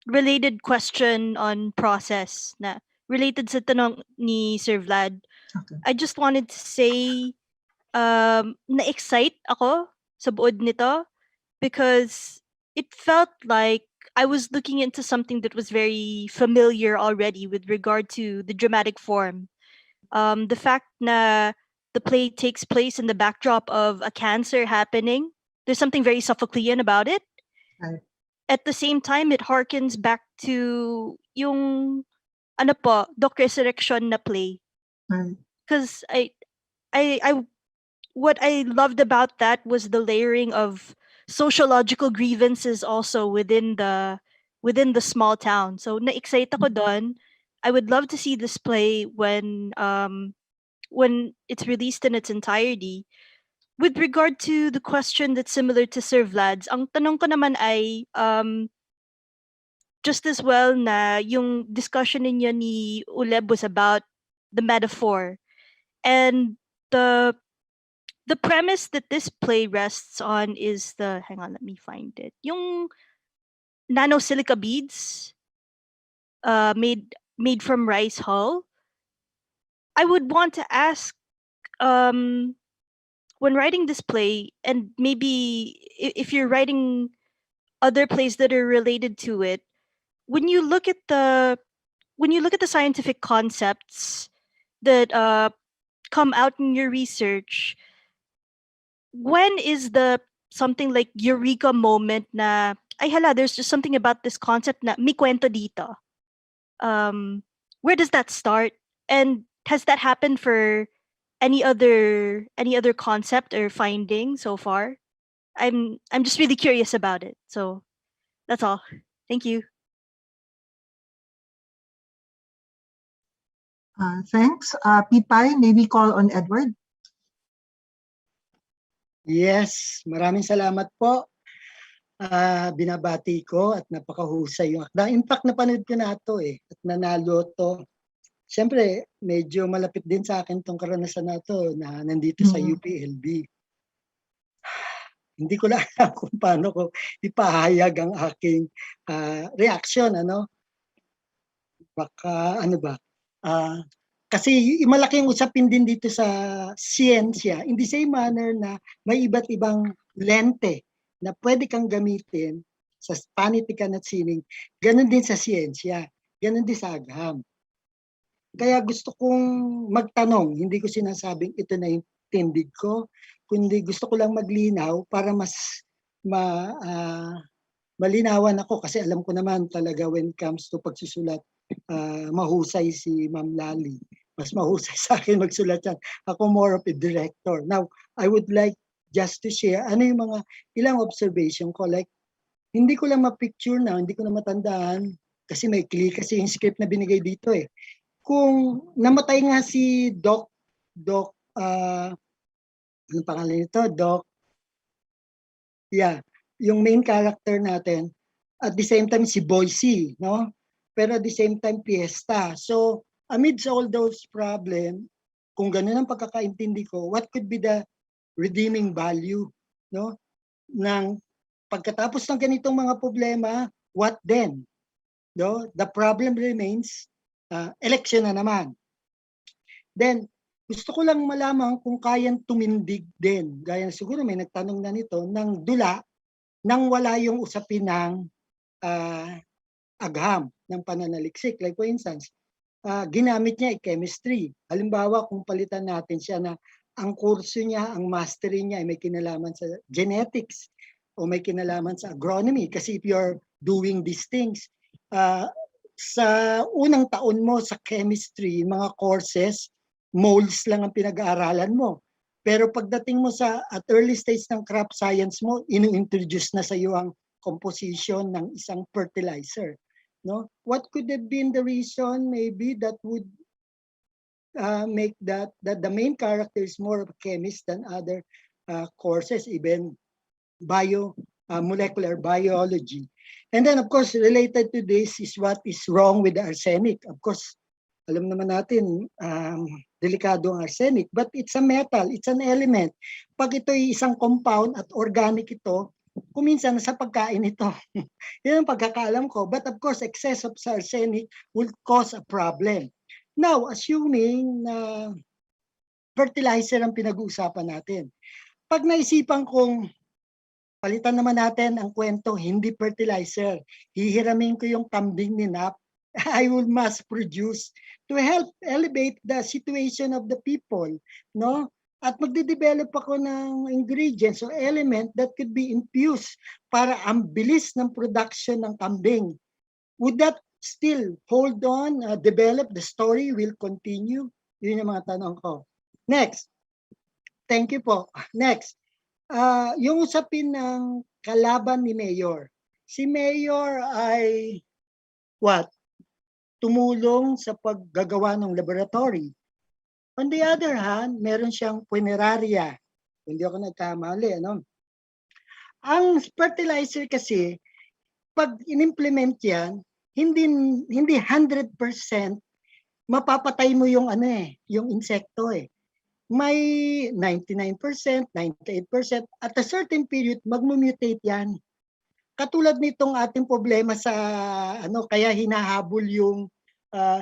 related question on process na related sa tanong ni Sir Vlad. Okay. I just wanted to say, na-excite ako sa buod nito because it felt like I was looking into something that was very familiar already with regard to the dramatic form. The fact na the play takes place in the backdrop of a cancer happening, there's something very Sophoclean about it. Right. At the same time, it harkens back to yung Doc Resurrection na play. Right. Because what I loved about that was the layering of sociological grievances also within the small town. So na-excite ako doon. I would love to see this play when it's released in its entirety. With regard to the question that's similar to Sir Vlad's, ang tanong ko naman ay just as well na yung discussion ninyo ni Uleb was about the metaphor. And the premise that this play rests on is hang on, let me find it. Yung nanosilica beads made from rice hull. I would want to ask, when writing this play, and maybe if you're writing other plays that are related to it, when you look at the scientific concepts that come out in your research, when is the something like eureka moment na ay hala, there's just something about this concept na may kwento dito? Where does that start? And has that happened for any other concept or finding so far? I'm just really curious about it. So that's all. Thank you. Thanks. Pipay, may we call on Edward? Yes, maraming salamat po. Binabati ko at napakahusay yung akda. In fact, napanood ko na ito at nanalo to. Siyempre, medyo malapit din sa akin tong karanasan na to na nandito sa UPLB. Hindi ko lang alam kung paano ko ipahayag ang aking reaction, Baka, kasi malaking usapin din dito sa siyensya, in the same manner na may iba't ibang lente na pwede kang gamitin sa panitikan at sining, ganun din sa siyensya, ganun din sa agham. Kaya gusto kong magtanong, hindi ko sinasabing ito na yung tindig ko, kundi gusto ko lang maglinaw para mas malinawan ako kasi alam ko naman talaga when it comes to pagsusulat, mahusay si Ma'am Lali. Mas mahusay sa akin magsulat yan. Ako more of a director. Now, I would like just to share ano yung mga ilang observation ko. Like, hindi ko lang ma-picture na, hindi ko na matandaan kasi may click kasi yung script na binigay dito eh. Kung namatay nga si Doc, anong pangalan nito? Yung main character natin, at the same time si Boise, no? Pero at the same time Fiesta. So amidst all those problems, kung ganun ang pagkakaintindi ko, what could be the redeeming value, no? Nang pagkatapos ng ganitong mga problema, what then? No? The problem remains, election na naman. Then, gusto ko lang malaman kung kayang tumindig din, gaya siguro may nagtanong na nito, ng dula, nang wala yung usapin ng agham, ng pananaliksik. Like for instance, ginamit niya chemistry. Halimbawa, kung palitan natin siya na ang kurso niya, ang mastery niya ay may kinalaman sa genetics o may kinalaman sa agronomy. Kasi if you're doing these things, sa unang taon mo sa chemistry, mga courses, moles lang ang pinag-aaralan mo. Pero pagdating mo sa at early stage ng crop science mo, inu-introduce na sa iyo ang composition ng isang fertilizer. No? What could have been the reason maybe that would make that the main character is more of a chemist than other courses, even molecular biology. And then of course, related to this is what is wrong with the arsenic. Of course, alam naman natin, delikado ang arsenic, but it's a metal, it's an element. Pag ito ay isang compound at organic ito, kuminsan sa pagkain ito. Yan ang pagkakaalam ko. But of course, excess of arsenic will cause a problem. Now, assuming na fertilizer ang pinag-uusapan natin, pag naisipan kong palitan naman natin ang kwento, hindi fertilizer, hihiramin ko yung kambing ni Nap, I will mass produce to help elevate the situation of the people, no? At magde-develop ako ng ingredients o element that could be infused para ang bilis ng production ng kambing. Would that still hold on, develop, the story will continue? Yun yung mga tanong ko. Next. Thank you po. Next. Yung usapin ng kalaban ni Mayor. Si Mayor ay tumulong sa paggagawa ng laboratory. On the other hand, meron siyang punerarya. Hindi ako nagkamali, Ang fertilizer kasi, pag in-implement yan, hindi 100% mapapatay mo yung yung insekto eh. May 99%, 98%, at a certain period, magmumutate yan. Katulad nitong ating problema sa kaya hinahabol yung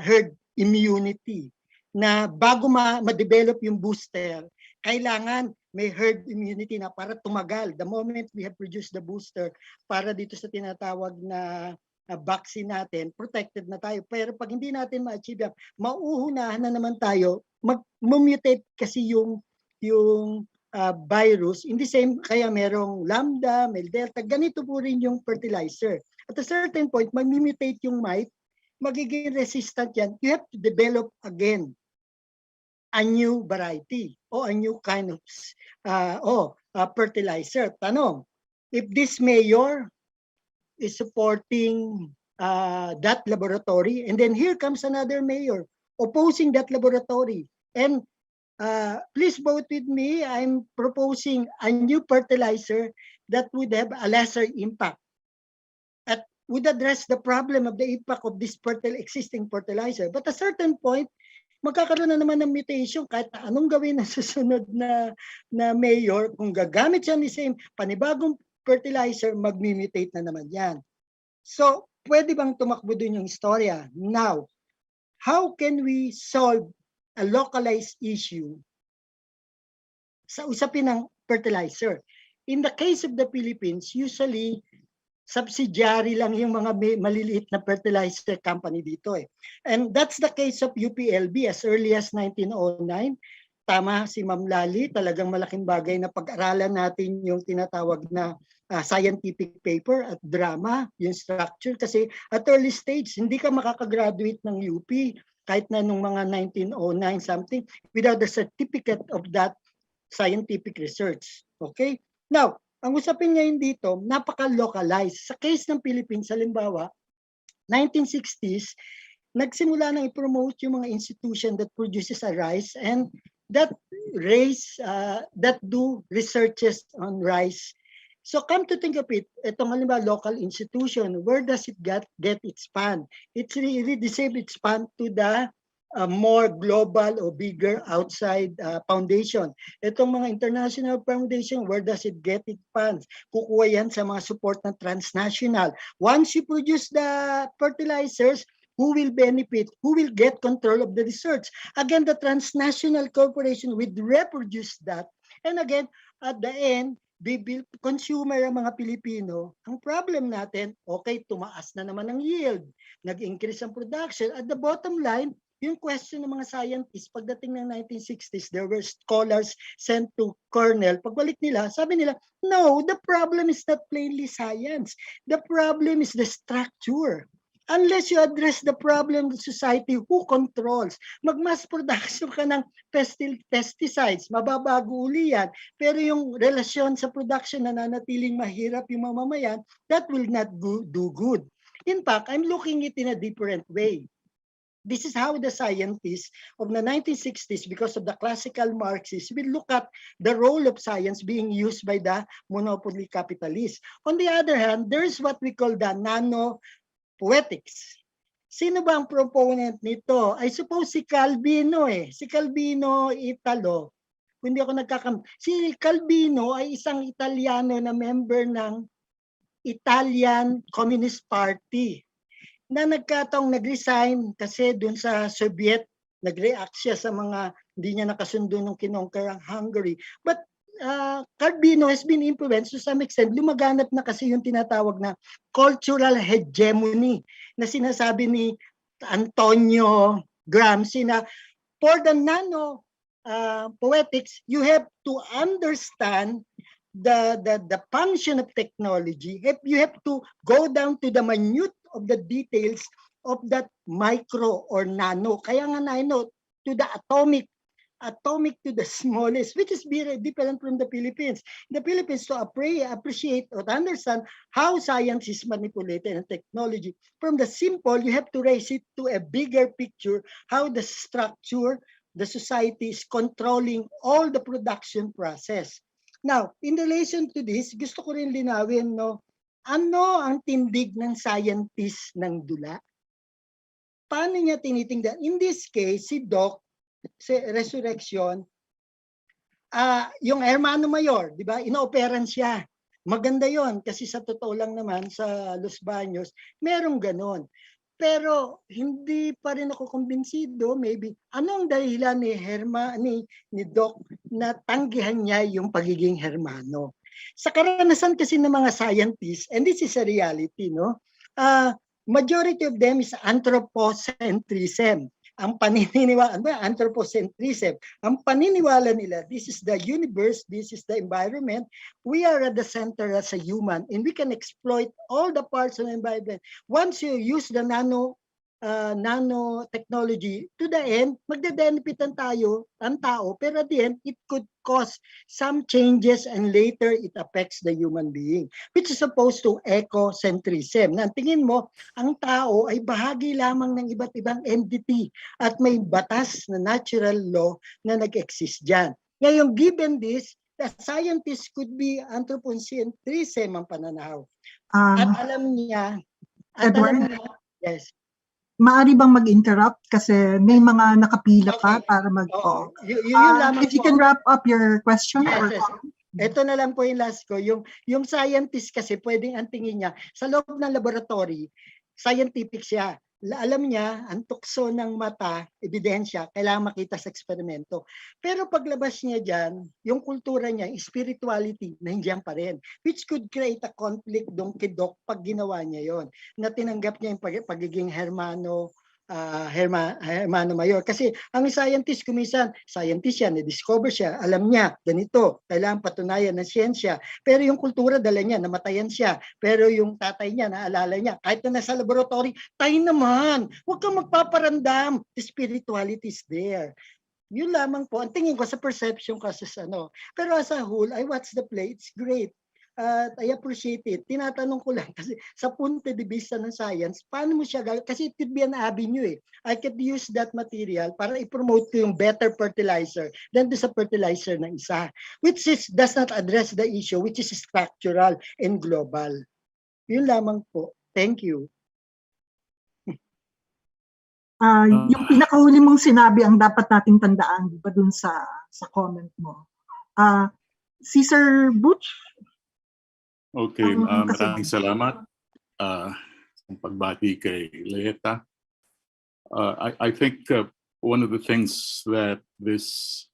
herd immunity, na bago ma-develop yung booster, kailangan may herd immunity na para tumagal. The moment we have produced the booster para dito sa tinatawag na vaccine natin, protected na tayo. Pero pag hindi natin ma-achieve yan, mauunahan na naman tayo, mag-mutate kasi yung virus. In the same, kaya merong lambda, may delta, ganito po rin yung fertilizer. At a certain point, mag-mutate yung mite, magiging resistant yan. You have to develop again a new variety or a new kind of fertilizer. Tanong, if this mayor is supporting that laboratory, and then here comes another mayor opposing that laboratory. And please vote with me. I'm proposing a new fertilizer that would have a lesser impact at would address the problem of the impact of this existing fertilizer. But at a certain point, magkakaroon na naman ng mutation kahit na anong gawin ng susunod na mayor, kung gagamit siya ni same panibagong fertilizer, mag-mutate na naman yan. So, pwede bang tumakbo dun yung istorya? Now, how can we solve a localized issue sa usapin ng fertilizer? In the case of the Philippines, usually, subsidiary lang yung mga maliliit na fertilizer company dito eh. And that's the case of UPLB as early as 1909. Tama si Ma'am Lali, talagang malaking bagay na pag-aralan natin yung tinatawag na scientific paper at drama, yung structure. Kasi at early stage, hindi ka makakagraduate ng UP kahit na nung mga 1909 something without the certificate of that scientific research. Okay? Now, ang usapin ngayon dito, napaka-localized. Sa case ng Philippines, halimbawa, 1960s, nagsimula nang i-promote yung mga institution that produces a rice and that do researches on rice. So come to think of it, itong halimbawa local institution, where does it get its fund? It's really receive its fund to the more global or bigger outside foundation. Itong mga international foundation, where does it get its funds? Kukuha yan sa mga support ng transnational. Once you produce the fertilizers, who will benefit? Who will get control of the research? Again, the transnational corporation will reproduce that. And again, at the end, they will consumer ang mga Pilipino. Ang problem natin, okay, tumaas na naman ang yield. Nag-increase ang production. At the bottom line, yung question ng mga scientists, pagdating ng 1960s, there were scholars sent to Cornell. Pagbalik nila, sabi nila, no, the problem is not plainly science. The problem is the structure. Unless you address the problem of society, who controls? Mag-mass production ka ng pesticides, mababago uli yan. Pero yung relasyon sa production na nanatiling mahirap yung mamamayan, that will not do good. In fact, I'm looking it in a different way. This is how the scientists of the 1960s, because of the classical Marxists, will look at the role of science being used by the monopoly capitalists. On the other hand, there is what we call the nano-poetics. Sino ba ang proponent nito? I suppose si Calvino eh. Si Calvino Italo. Kung hindi ako nagkakam. Si Calvino ay isang Italiano na member ng Italian Communist Party na nagkataong nag-resign kasi dun sa Soviet, nag-react siya sa mga hindi niya nakasundo nung kinonquer ang Hungary. But Calvino has been influenced to some extent. Lumaganap na kasi yung tinatawag na cultural hegemony na sinasabi ni Antonio Gramsci na for the nano-poetics, you have to understand the function of technology. You have to go down to the minute of the details of that micro or nano. Kaya nga na to the atomic to the smallest, which is very different from the Philippines. The Philippines to appreciate or understand how science is manipulated and technology. From the simple, you have to raise it to a bigger picture, how the structure, the society is controlling all the production process. Now, in relation to this, gusto ko rin linawin, ano ang tindig ng scientist ng dula? Paano niya tinitingnan? In this case, si Doc, si Resurrection, yung Hermano Mayor, di ba? Inoperan siya. Maganda yon kasi sa totoo lang naman sa Los Baños, merong ganon. Pero hindi pa rin ako kumbinsido, maybe, anong dahilan ni Doc na tanggihan niya yung pagiging Hermano? Sa karanasan kasi ng mga scientists, and this is a reality, majority of them is anthropocentrism. Ang paniniwala, anthropocentrism. Ang paniniwala nila, this is the universe, this is the environment. We are at the center as a human and we can exploit all the parts of the environment. Once you use the nano nanotechnology, to the end, magde-benefitan ang tao, pero at the end, it could cause some changes and later it affects the human being, which is opposed to ecocentrism. Na tingin mo, ang tao ay bahagi lamang ng iba't ibang entity at may batas na natural law na nag-exist dyan. Ngayon, given this, the scientist could be anthropocentrism ang pananaw. At alam niya, Edward? yes. Maaari bang mag-interrupt kasi may mga nakapila pa para mag... if you can wrap up your question. Yes, yes. Ito na lang po yung last ko. Yung scientist kasi pwedeng ang tingin niya, sa loob ng laboratory, scientific siya. Alam niya, ang tukso ng mata, ebidensya, kailangan makita sa eksperimento. Pero paglabas niya dyan, yung kultura niya, spirituality, nandiyan pa rin. Which could create a conflict dong kidok pag ginawa niya yon, na tinanggap niya yung pagiging Hermano Mayor. Kasi ang scientist, kumisan, scientist siya, na-discover siya, alam niya, ganito, kailangan patunayan ng siyensya. Pero yung kultura, dala niya, namatayan siya. Pero yung tatay niya, naalala niya, kahit na nasa laboratory, tayo naman, huwag kang magpaparandam. The spirituality is there. Yun lamang po, ang tingin ko sa perception kasi Pero as a whole, I watch the play, it's great. I appreciate it. Tinatanong ko lang kasi sa punto de vista ng science, paano mo siya gagawin? Kasi it could be an avenue eh. I could use that material para i-promote ko yung better fertilizer than sa fertilizer ng isa, which does not address the issue, which is structural and global. Yun lamang po. Thank you. Yung pinakahuli mong sinabi ang dapat nating tandaan, di ba, dun sa comment mo. Si Sir Butch? Okay, maraming salamat sa pagbati kay Layeta. I think one of the things that this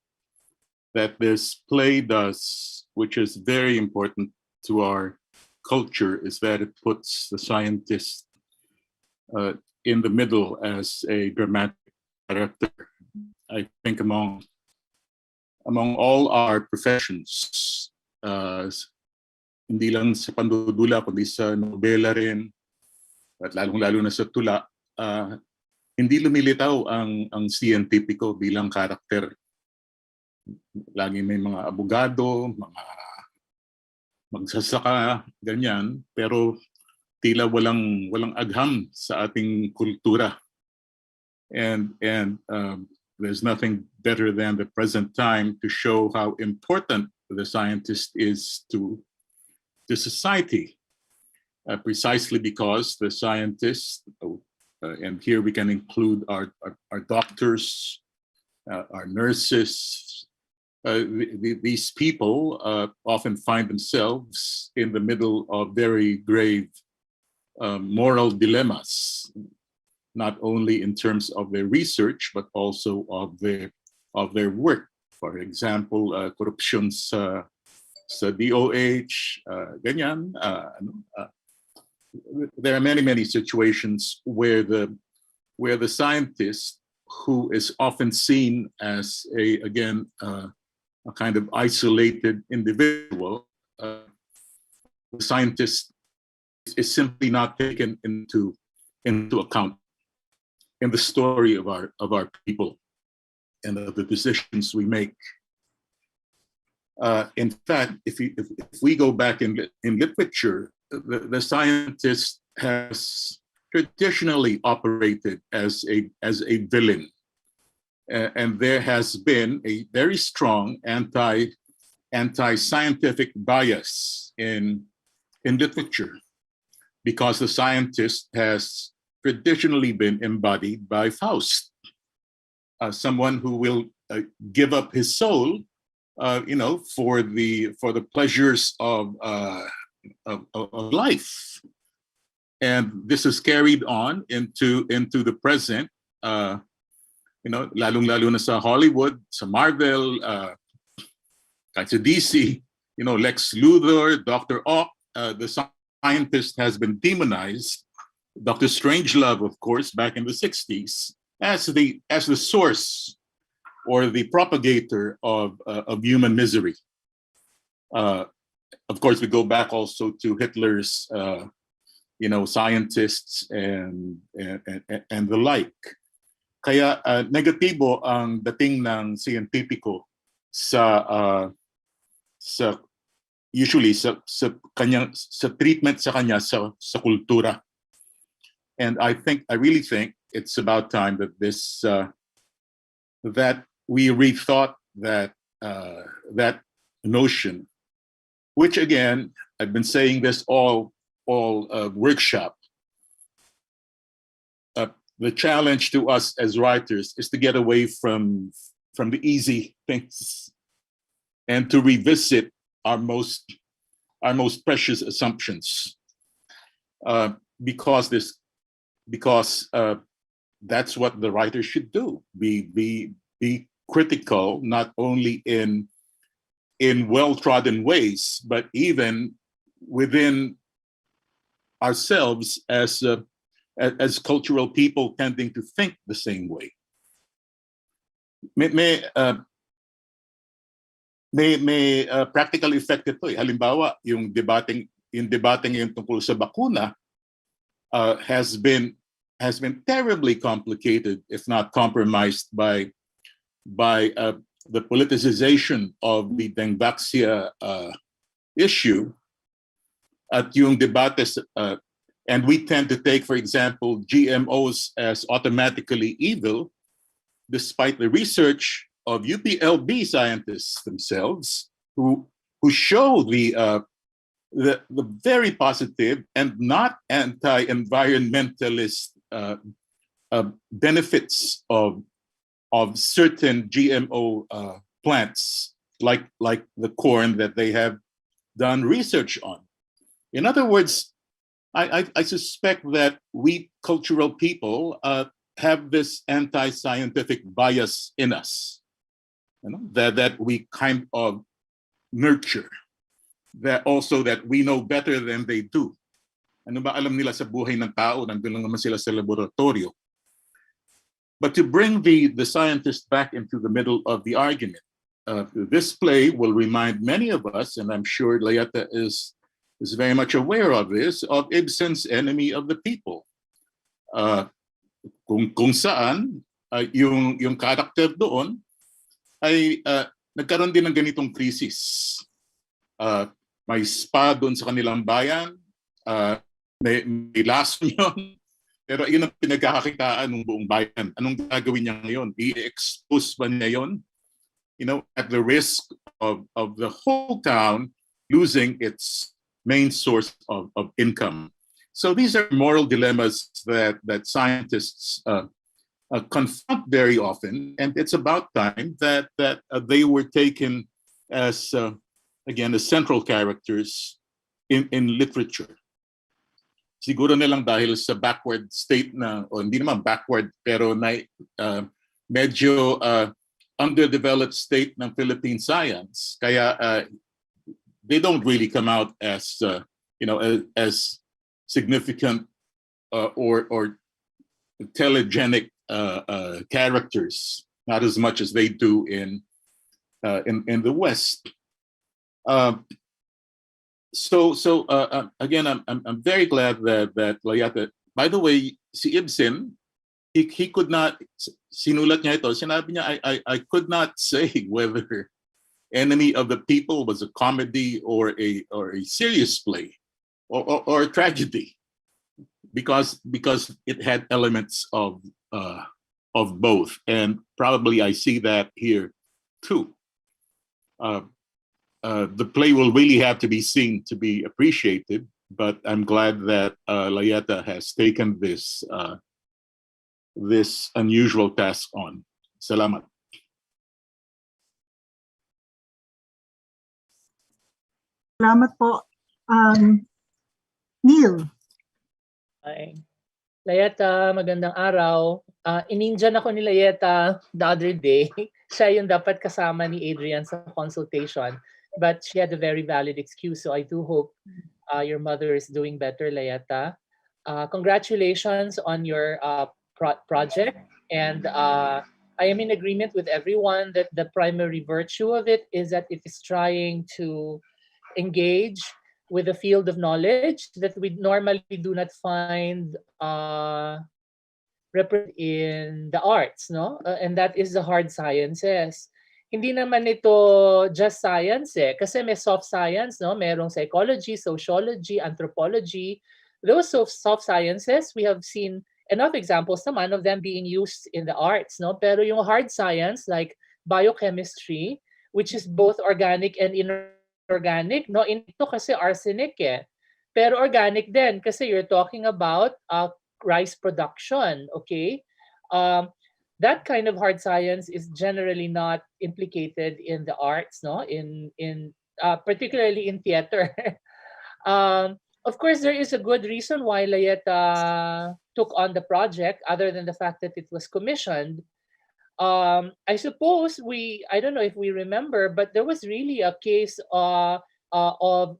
play does, which is very important to our culture, is that it puts the scientist in the middle as a dramatic character. I think among all our professions, hindi lang sa pandudula, kundi sa nobela rin, at lalong-lalo na sa tula, hindi lumilitaw ang siyentipiko bilang karakter. Lagi may mga abogado, mga magsasaka, ganyan, pero tila walang agham sa ating kultura. And there's nothing better than the present time to show how important the scientist is to society, precisely because the scientists, and here we can include our doctors, our nurses, these people often find themselves in the middle of very grave moral dilemmas, not only in terms of their research, but also of their work. For example, corruption sa DOH, ganyan. There are many situations where the scientist, who is often seen as a kind of isolated individual, the scientist is simply not taken into account in the story of our people and of the decisions we make. In fact, if we go back in literature, the scientist has traditionally operated as a villain, and there has been a very strong anti-scientific bias in literature, because the scientist has traditionally been embodied by Faust, someone who will give up his soul, for the pleasures of life, and this is carried on into the present. Lalong-lalo na sa Hollywood, sa Marvel, kahit sa DC, Lex Luthor, Dr. Ock, the scientist has been demonized. Dr. Strangelove, of course, back in the 60s, as the source or the propagator of human misery. Of course, we go back also to Hitler's scientists and the like. Kaya negatibo ang dating ng siyentipiko usually sa treatment sa kanya sa kultura. And I really think it's about time that that we rethought that notion, which again, I've been saying this all workshop. The challenge to us as writers is to get away from the easy things and to revisit our most precious assumptions, because that's what the writer should do. Be critical, not only in well-trodden ways, but even within ourselves as cultural people tending to think the same way. May practical effect ito. Halimbawa, yung debating ngayon tungkol sa bakuna has been terribly complicated, if not compromised, by the politicization of the Dengvaxia issue. At yung debates, and we tend to take, for example, GMOs as automatically evil, despite the research of UPLB scientists themselves, who show the very positive and not anti-environmentalist benefits of certain GMO plants, like the corn that they have done research on. In other words, I suspect that we cultural people have this anti-scientific bias in us, that we kind of nurture, that we know better than they do. Ano ba alam nila sa buhay ng tao? Nandun lang naman sila sa laboratorio. But to bring the scientist back into the middle of the argument, this play will remind many of us, and I'm sure Layeta is very much aware of this, of Ibsen's Enemy of the People. Kung saan yung character doon ay nagkaroon din ng ganitong krisis. May spa doon sa kanilang bayan, may lason yun, pero yun ang pinagkakakitaan ng buong bayan. Anong gagawin niya ngayon? I-expose ba niya yun? At the risk of the whole town losing its main source of income. So these are moral dilemmas that scientists confront very often, and it's about time that they were taken as again as central characters in literature. Siguro nilang dahil sa backward state o hindi naman backward, pero medyo underdeveloped state ng Philippine science, kaya they don't really come out as as significant or telegenic characters, not as much as they do in the West. Again, I'm very glad that Layeta. By the way, si Ibsen, he could not, sinulat niya ito, sinabi niya, I could not say whether Enemy of the People was a comedy or a serious play or a tragedy, because it had elements of both, and probably I see that here too. The play will really have to be seen to be appreciated, but I'm glad that Layeta has taken this unusual task on. Salamat. Salamat po. Neil. Hi. Layeta, magandang araw. Inindian ako ni Layeta the other day. Siya yung dapat kasama ni Adrian sa consultation. But she had a very valid excuse, so I do hope your mother is doing better, Layeta. Congratulations on your project. And I am in agreement with everyone that the primary virtue of it is that it is trying to engage with a field of knowledge that we normally do not find represented in the arts, no? And that is the hard sciences. Hindi naman ito just science kasi may soft science, no? Merong psychology, sociology, anthropology. Those soft sciences, we have seen enough examples naman of them being used in the arts, no? Pero yung hard science like biochemistry, which is both organic and inorganic, no? Ito kasi arsenic Pero organic din kasi you're talking about rice production, okay? That kind of hard science is generally not implicated in the arts, no? In particularly in theater. Of course, there is a good reason why Layeta took on the project, other than the fact that it was commissioned. I suppose I don't know if we remember, but there was really a case of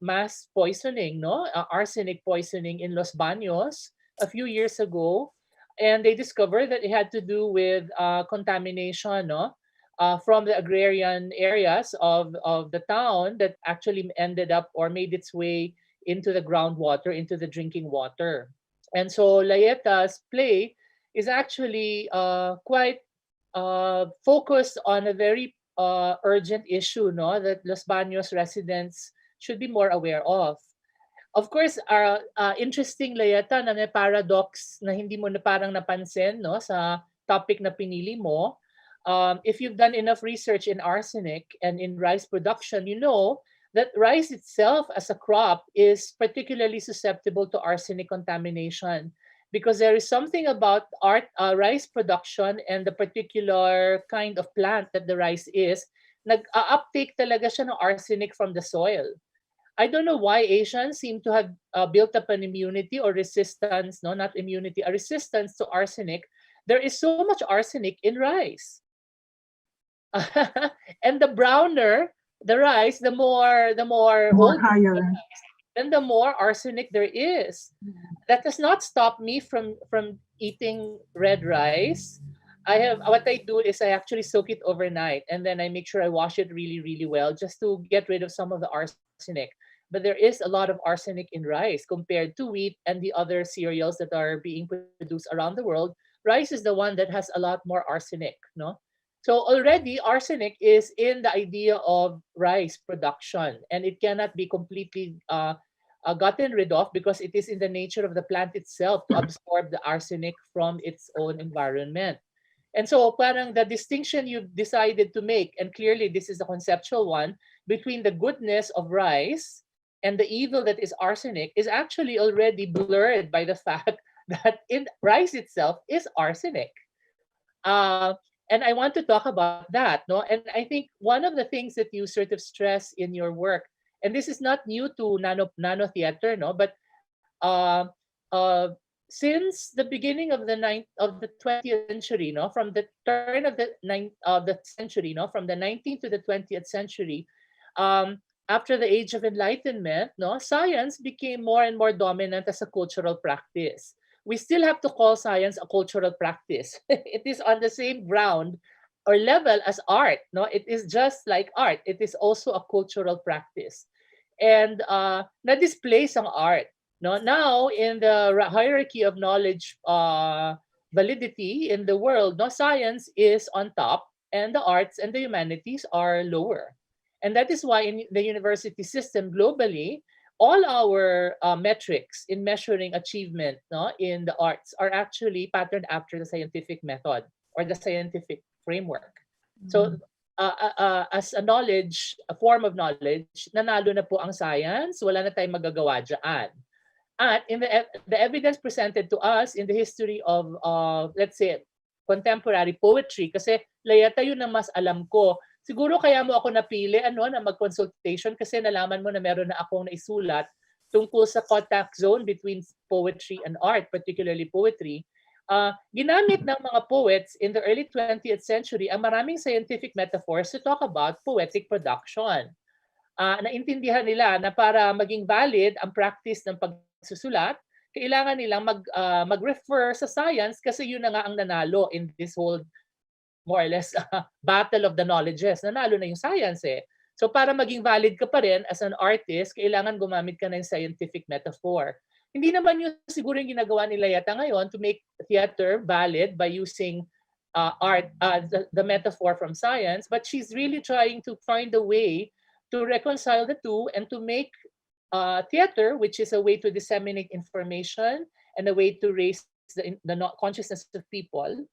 mass poisoning, no? Arsenic poisoning in Los Baños a few years ago. And they discovered that it had to do with contamination, no? From the agrarian areas of the town that actually ended up or made its way into the groundwater, into the drinking water. And so Layeta's play is actually quite focused on a very urgent issue, no, that Los Baños residents should be more aware of. Of course, interesting, Layeta, na may paradox na hindi mo na parang napansin, no, sa topic na pinili mo. If you've done enough research in arsenic and in rice production, you know that rice itself as a crop is particularly susceptible to arsenic contamination because there is something about rice production and the particular kind of plant that the rice is, nag-uptake talaga siya ng arsenic from the soil. I don't know why Asians seem to have built up an immunity or resistance, no, not immunity, a resistance to arsenic. There is so much arsenic in rice. And the browner the rice, the more higher. Then the more arsenic there is. That does not stop me from eating red rice. What I do is I actually soak it overnight and then I make sure I wash it really, really well just to get rid of some of the arsenic. But there is a lot of arsenic in rice compared to wheat and the other cereals that are being produced around the world. Rice is the one that has a lot more arsenic, no? So already arsenic is in the idea of rice production and it cannot be completely gotten rid of because it is in the nature of the plant itself to absorb the arsenic from its own environment. And so parang the distinction you've decided to make, and clearly this is the conceptual one, between the goodness of rice and the evil that is arsenic is actually already blurred by the fact that in rice itself is arsenic. And I want to talk about that, no? And I think one of the things that you sort of stress in your work, and this is not new to nano theater, no, but since the beginning of the 20th century, no, from the turn of the century, no, from the 19th to the 20th century, after the Age of Enlightenment, no, science became more and more dominant as a cultural practice. We still have to call science a cultural practice. It is on the same ground or level as art. No, it is just like art. It is also a cultural practice, and na-displace ang art. No, now in the hierarchy of knowledge validity in the world, no, science is on top, and the arts and the humanities are lower, and that is why in the university system globally, all our metrics in measuring achievement, no, in the arts are actually patterned after the scientific method or the scientific framework. So as a form of knowledge, nanalo na po ang science, wala na tayong magagawa dyan. At in the evidence presented to us in the history of, let's say, contemporary poetry, kasi Layeta yun ang mas alam ko. Siguro kaya mo ako napili na mag-consultation kasi nalaman mo na meron na akong naisulat tungkol sa contact zone between poetry and art, particularly poetry. Ginamit ng mga poets in the early 20th century ang maraming scientific metaphors to talk about poetic production. Naintindihan nila na para maging valid ang practice ng pagsusulat, kailangan nilang mag-refer sa science kasi yun na nga ang nanalo in this whole more or less battle of the knowledges. Nanalo na yung science eh. So para maging valid ka pa rin as an artist, kailangan gumamit ka ng scientific metaphor. Hindi naman yung siguro yung ginagawa ni Layeta ngayon to make theater valid by using the metaphor from science, but she's really trying to find a way to reconcile the two and to make theater, which is a way to disseminate information and a way to raise the consciousness of people,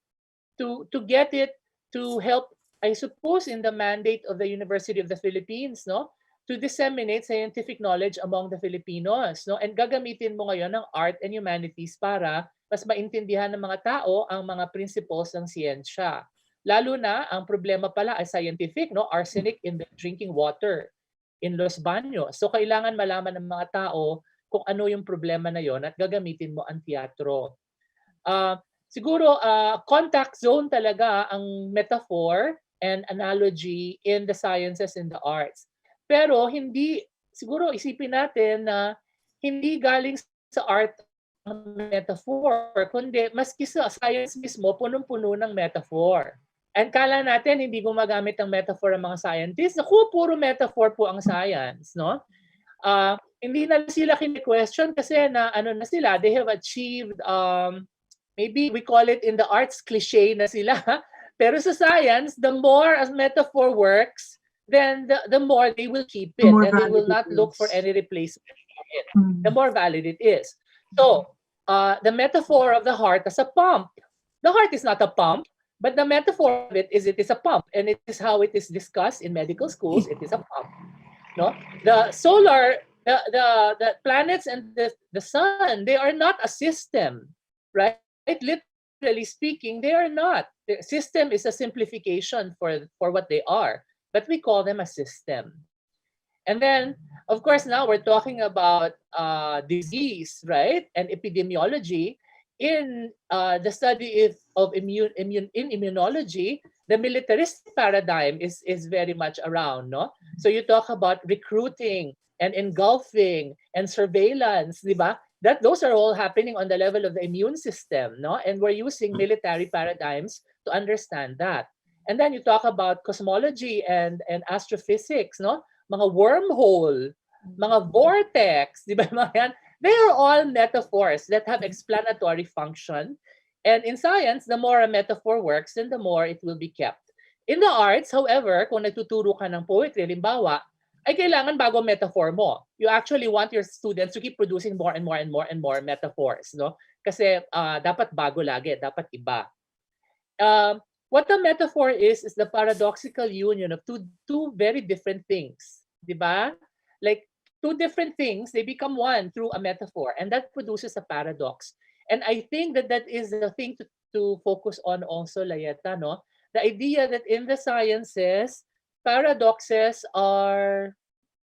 to get it to help, I suppose, in the mandate of the University of the Philippines, no, to disseminate scientific knowledge among the Filipinos, no, and gagamitin mo ngayon ng art and humanities para mas maintindihan ng mga tao ang mga principles ng siyensya. Lalo na ang problema pala ay scientific, no, arsenic in the drinking water in Los Baños. So kailangan malaman ng mga tao kung ano yung problema na yon at gagamitin mo ang teatro. Siguro contact zone talaga ang metaphor and analogy in the sciences and the arts. Pero hindi, siguro isipin natin na hindi galing sa art ang metaphor, kundi maski sa science mismo, punong-puno ng metaphor. And kala natin hindi gumagamit ng metaphor ang mga scientists. Naku, puro metaphor po ang science, no? Hindi na sila kini-question kasi na ano na sila, they have achieved maybe we call it in the arts cliche na sila. Pero sa science, the more as metaphor works, then the more they will keep it and they will not look for any replacement for it. The more valid it is. So, the metaphor of the heart as a pump. The heart is not a pump, but the metaphor of it is a pump, and it is how it is discussed in medical schools. It is a pump. No, the solar, the planets and the sun, they are not a system, right? Literally speaking, they are not. The system is a simplification for what they are, but we call them a system. And then, of course, now we're talking about disease, right? And epidemiology. In the study of immunology, the militaristic paradigm is very much around, no? So you talk about recruiting and engulfing and surveillance, di ba? Those are all happening on the level of the immune system, no? And we're using military paradigms to understand that. And then you talk about cosmology and astrophysics, no? Mga wormhole, mga vortex, di ba mga yan? They are all metaphors that have explanatory function. And in science, the more a metaphor works, then the more it will be kept. In the arts, however, kung nagtuturo ka ng poetry, limbawa, ay kailangan bago metaphor mo. You actually want your students to keep producing more and more and more and more metaphors, no? Kasi dapat bago lagi, dapat iba. What the metaphor is the paradoxical union of two very different things, di ba? Like two different things, they become one through a metaphor, and that produces a paradox. And I think that is the thing to focus on also, Layeta, no? The idea that in the sciences, paradoxes are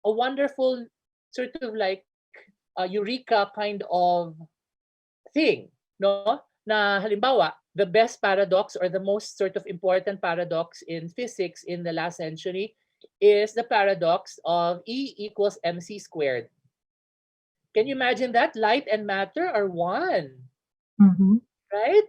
a wonderful sort of like eureka kind of thing, no? Na halimbawa, the best paradox or the most sort of important paradox in physics in the last century is the paradox of E equals mc squared. Can you imagine that? Light and matter are one, right?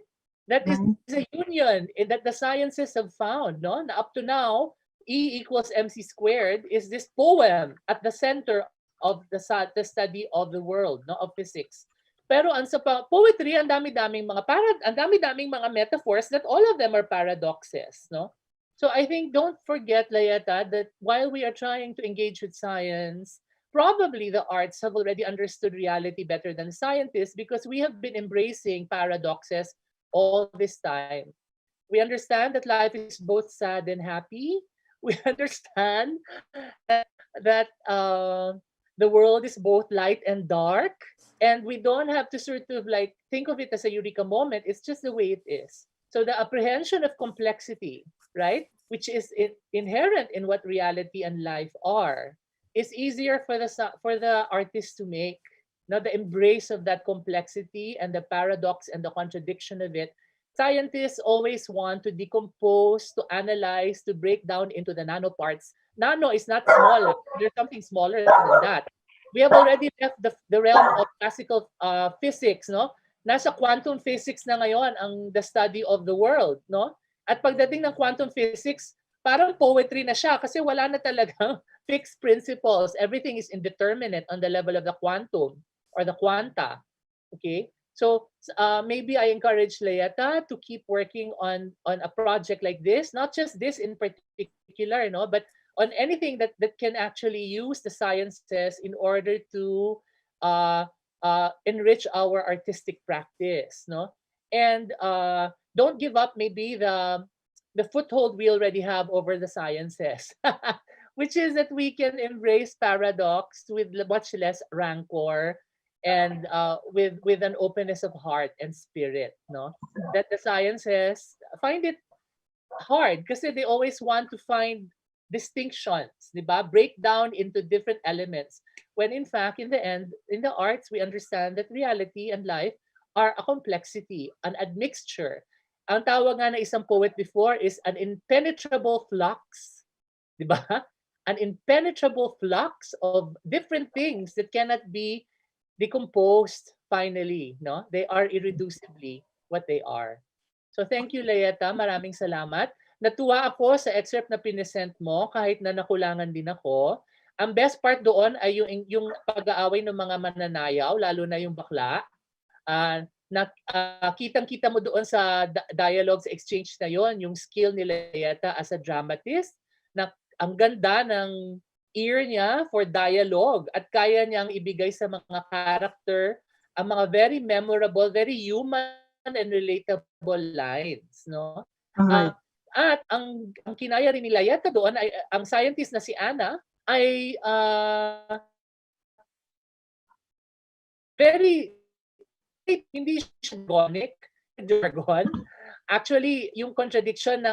That is a union that the sciences have found, no? Na up to now, E equals mc squared is this poem at the center of the study of the world, no, of physics. Pero ang sa poetry, ang dami-daming mga metaphors that all of them are paradoxes, no? So I think don't forget, Layeta, that while we are trying to engage with science, probably the arts have already understood reality better than scientists because we have been embracing paradoxes all this time. We understand that life is both sad and happy. We understand that the world is both light and dark. And we don't have to sort of like think of it as a eureka moment. It's just the way it is. So the apprehension of complexity, right, which is inherent in what reality and life are, is easier for the artist to make. Now the embrace of that complexity and the paradox and the contradiction of it. Scientists always want to decompose, to analyze, to break down into the nanoparts. Nano is not small. There's something smaller than that. We have already left the realm of classical physics, no? Nasa quantum physics na ngayon ang the study of the world, no? At pagdating ng quantum physics, parang poetry na siya kasi wala na talagang fixed principles. Everything is indeterminate on the level of the quantum or the quanta. Okay? So maybe I encourage Layeta to keep working on a project like this, not just this in particular, but on anything that can actually use the sciences in order to enrich our artistic practice, and don't give up maybe the foothold we already have over the sciences, which is that we can embrace paradox with much less rancor and with an openness of heart and spirit, that the sciences find it hard kasi they always want to find distinctions, di ba? Break down into different elements. When in fact, in the end, in the arts, we understand that reality and life are a complexity, an admixture. Ang tawag nga na isang poet before is an impenetrable flux, di ba? An impenetrable flux of different things that cannot be decomposed finally, They are irreducibly what they are. So thank you, Layeta. Maraming salamat. Natuwa ako sa excerpt na pinesent mo kahit na nakulangan din ako. Ang best part doon ay yung pag-aaway ng mga mananayaw, lalo na yung bakla. Kitang-kita mo doon sa dialogues exchange na yon, yung skill ni Layeta as a dramatist, na ang ganda ng ear niya for dialogue at kaya niyang ibigay sa mga character ang mga very memorable, very human and relatable lines, at ang kinaya rin ni Layeta doon ay ang scientist na si Anna ay very hindi jargon. Actually, yung contradiction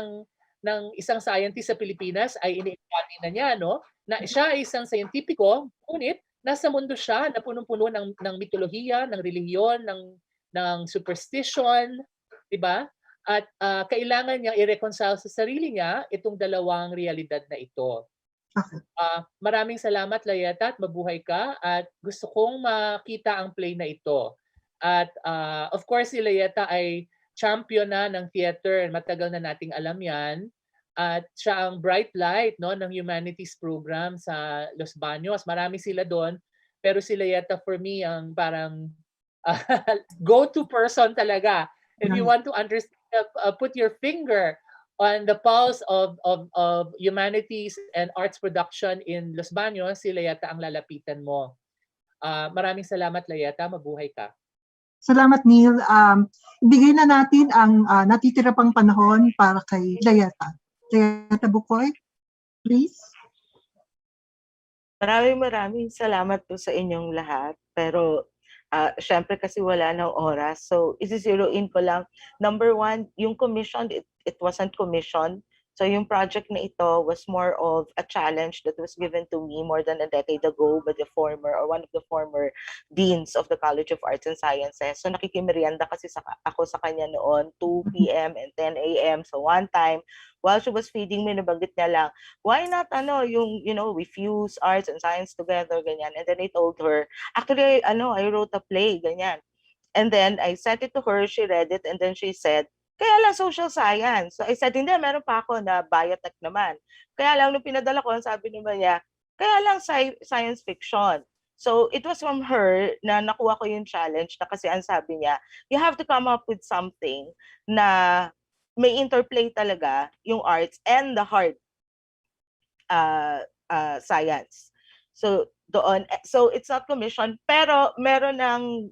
ng isang scientist sa Pilipinas ay ini-embody na niya, na siya ay isang scientifico, ngunit nasa mundo siya na punong-puno ng mitolohiya, ng relihiyon, ng superstition, 'di ba? At kailangan niya i-reconcile sa sarili niya itong dalawang realidad na ito. Maraming salamat, Layeta, at mabuhay ka. At gusto kong makita ang play na ito. At of course, si Layeta ay champion na ng theater. Matagal na nating alam yan. At siya ang bright light ng humanities program sa Los Baños. Marami sila doon. Pero si Layeta for me ang parang go-to person talaga. If you want to understand, put your finger on the pulse of humanities and arts production in Los Baños, si Layeta ang lalapitan mo. Maraming salamat, Layeta. Mabuhay ka. Salamat, Neil. Ibigay na natin ang natitira pang panahon para kay Layeta. Layeta Bucoy, please. Maraming salamat po sa inyong lahat. Pero syempre kasi wala ng oras. So, isi-zero in ko lang. Number one, yung commission, it wasn't commission. So, yung project na ito was more of a challenge that was given to me more than a decade ago by the former or one of the former deans of the College of Arts and Sciences. So, nakikimerienda kasi ako sa kanya noon, 2 p.m. and 10 a.m. So, one time, while she was feeding me, nabanggit niya lang, why not, we fuse arts and science together, ganyan. And then I told her, actually, I wrote a play, ganyan. And then I sent it to her, she read it, and then she said, kaya lang social science. So I said, hindi, meron pa ako na biotech naman. Kaya lang, nung pinadala ko, sabi naman niya, kaya lang science fiction. So it was from her na nakuha ko yung challenge na kasi ang sabi niya, you have to come up with something na may interplay talaga yung arts and the hard science. So doon, so it's not commission, pero merong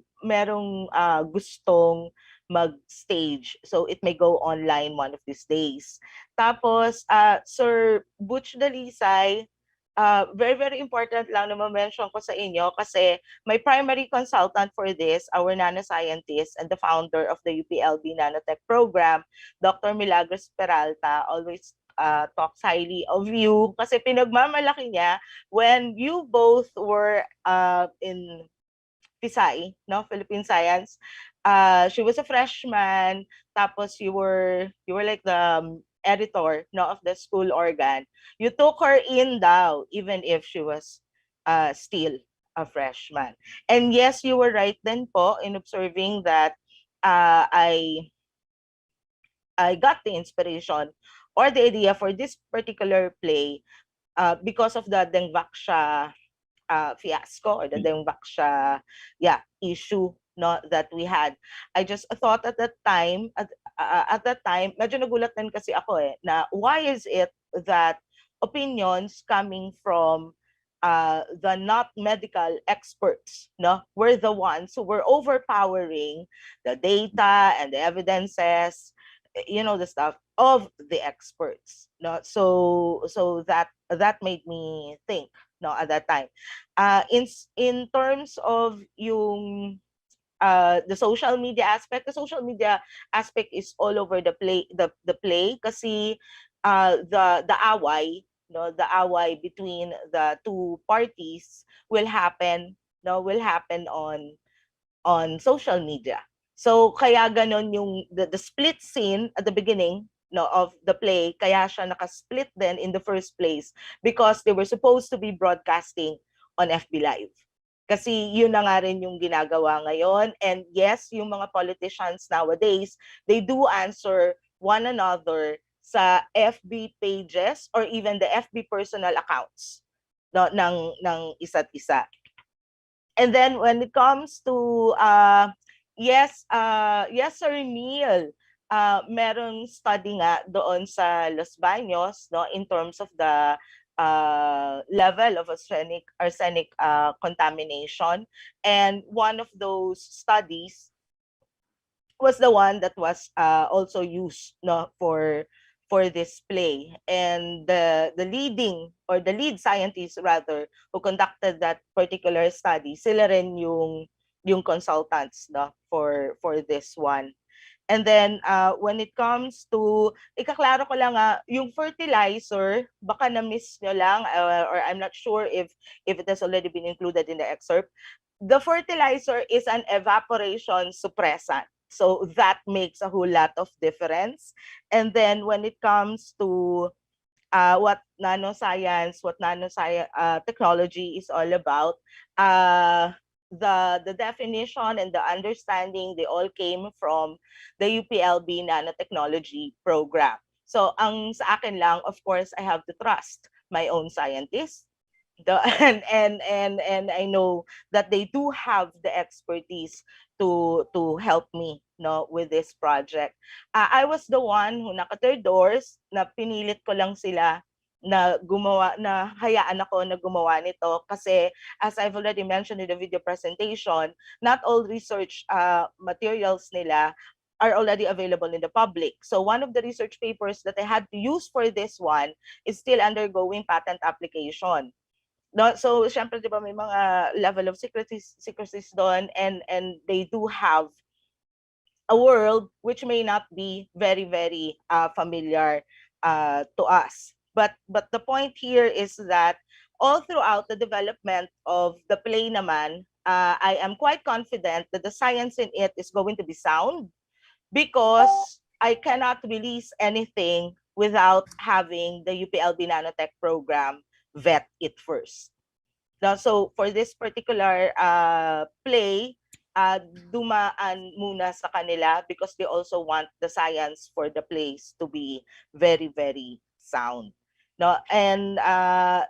gustong mag-stage. So it may go online one of these days. Tapos, Sir Butch Dalisay, very, very important lang na ma-mention ko sa inyo kasi my primary consultant for this, our nanoscientist and the founder of the UPLB Nanotech program, Dr. Milagros Peralta, always talks highly of you kasi pinagmamalaki niya when you both were in Pisay, Philippine Science. She was a freshman, tapos you were like the editor of the school organ. You took her in daw, even if she was still a freshman. And yes, you were right then po in observing that I got the inspiration or the idea for this particular play, because of the Dengvaksha fiasco, or the Dengvaksha issue, no, that we had. I just thought at that time, medyo nagulat din kasi ako na why is it that opinions coming from the not medical experts, no, were the ones who were overpowering the data and the evidences, the stuff of the experts, no. So that made me think, no, at that time, in terms of yung the social media aspect. The social media aspect is all over the play kasi the away, no, the away between the two parties will happen on social media. So kaya ganon yung the split scene at the beginning, no, of the play, kaya siya naka-split then in the first place because they were supposed to be broadcasting on FB Live. Kasi yun na nga rin yung ginagawa ngayon. And yes, yung mga politicians nowadays, they do answer one another sa FB pages or even the FB personal accounts, no, ng isa't isa. And then when it comes to yes Sir Neil, merong study nga doon sa Los Baños, no, in terms of the level of arsenic contamination, and one of those studies was the one that was also used, no, for this play. And the lead scientist rather who conducted that particular study, sila rin yung consultants, no, for this one. And then when it comes to, ikaklaro ko lang yung fertilizer, baka na-miss nyo lang, or I'm not sure if it has already been included in the excerpt. The fertilizer is an evaporation suppressant. So that makes a whole lot of difference. And then when it comes to what nanoscience technology is all about, the definition and the understanding, they all came from the UPLB nanotechnology program. So ang sa akin lang, of course, I have to trust my own scientists. And I know that they do have the expertise to help me, no, with this project. I was the one who naka-third doors, na pinilit ko lang sila na hayaan ako na gumawa nito kasi, as I've already mentioned in the video presentation, not all research materials nila are already available in the public. So one of the research papers that I had to use for this one is still undergoing patent application. No, so syempre 'di ba may mga level of secrecies doon, and they do have a world which may not be very familiar to us. But the point here is that all throughout the development of the play naman, I am quite confident that the science in it is going to be sound, because I cannot release anything without having the UPLB Nanotech program vet it first. Now, so for this particular play, dumaan muna sa kanila because they also want the science for the plays to be very sound. No, and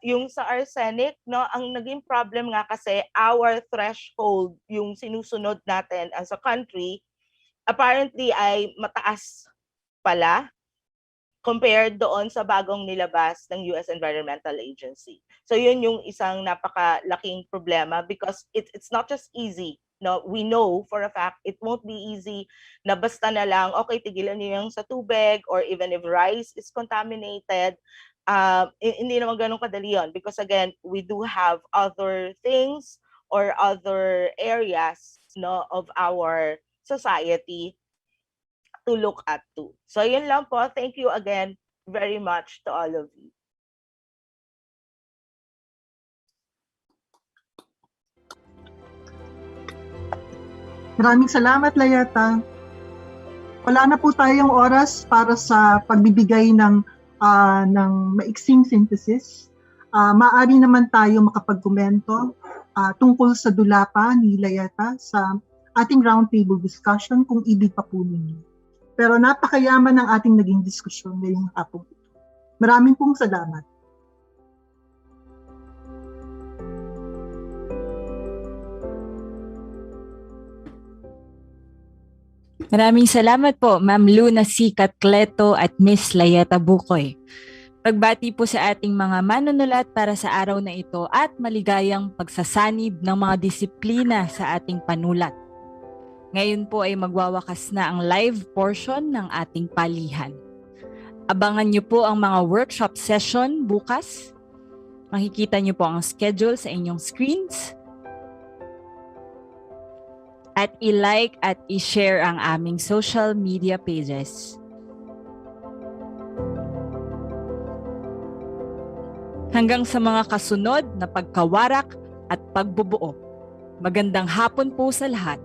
yung sa arsenic, no, ang naging problem nga kasi our threshold, yung sinusunod natin as a country, apparently ay mataas pala compared doon sa bagong nilabas ng US Environmental Agency. So yun yung isang napakalaking problema, because it's not just easy. No, we know for a fact it won't be easy na basta na lang, okay, tigilan niyo yung sa tubig, or even if rice is contaminated, hindi naman ganun kadali yun, because again, we do have other things or other areas, no, of our society to look at too. So yun lang po. Thank you again very much to all of you. Maraming salamat, Layeta. Wala na po tayong oras para sa pagbibigay ng maiksing synthesis. Maaari naman tayo makapagkomento tungkol sa dula pa ni Layeta sa ating roundtable discussion kung ibig pa po ninyo. Pero napakayaman ng ating naging diskusyon ngayong hapon ito. Maraming pong salamat. Maraming salamat po, Ma'am Luna C. Catleto at Miss Layeta Bucoy. Pagbati po sa ating mga manunulat para sa araw na ito at maligayang pagsasanib ng mga disiplina sa ating panulat. Ngayon po ay magwawakas na ang live portion ng ating palihan. Abangan niyo po ang mga workshop session bukas. Makikita niyo po ang schedule sa inyong screens. At i-like at i-share ang aming social media pages. Hanggang sa mga kasunod na pagkawarak at pagbubuo. Magandang hapon po sa lahat.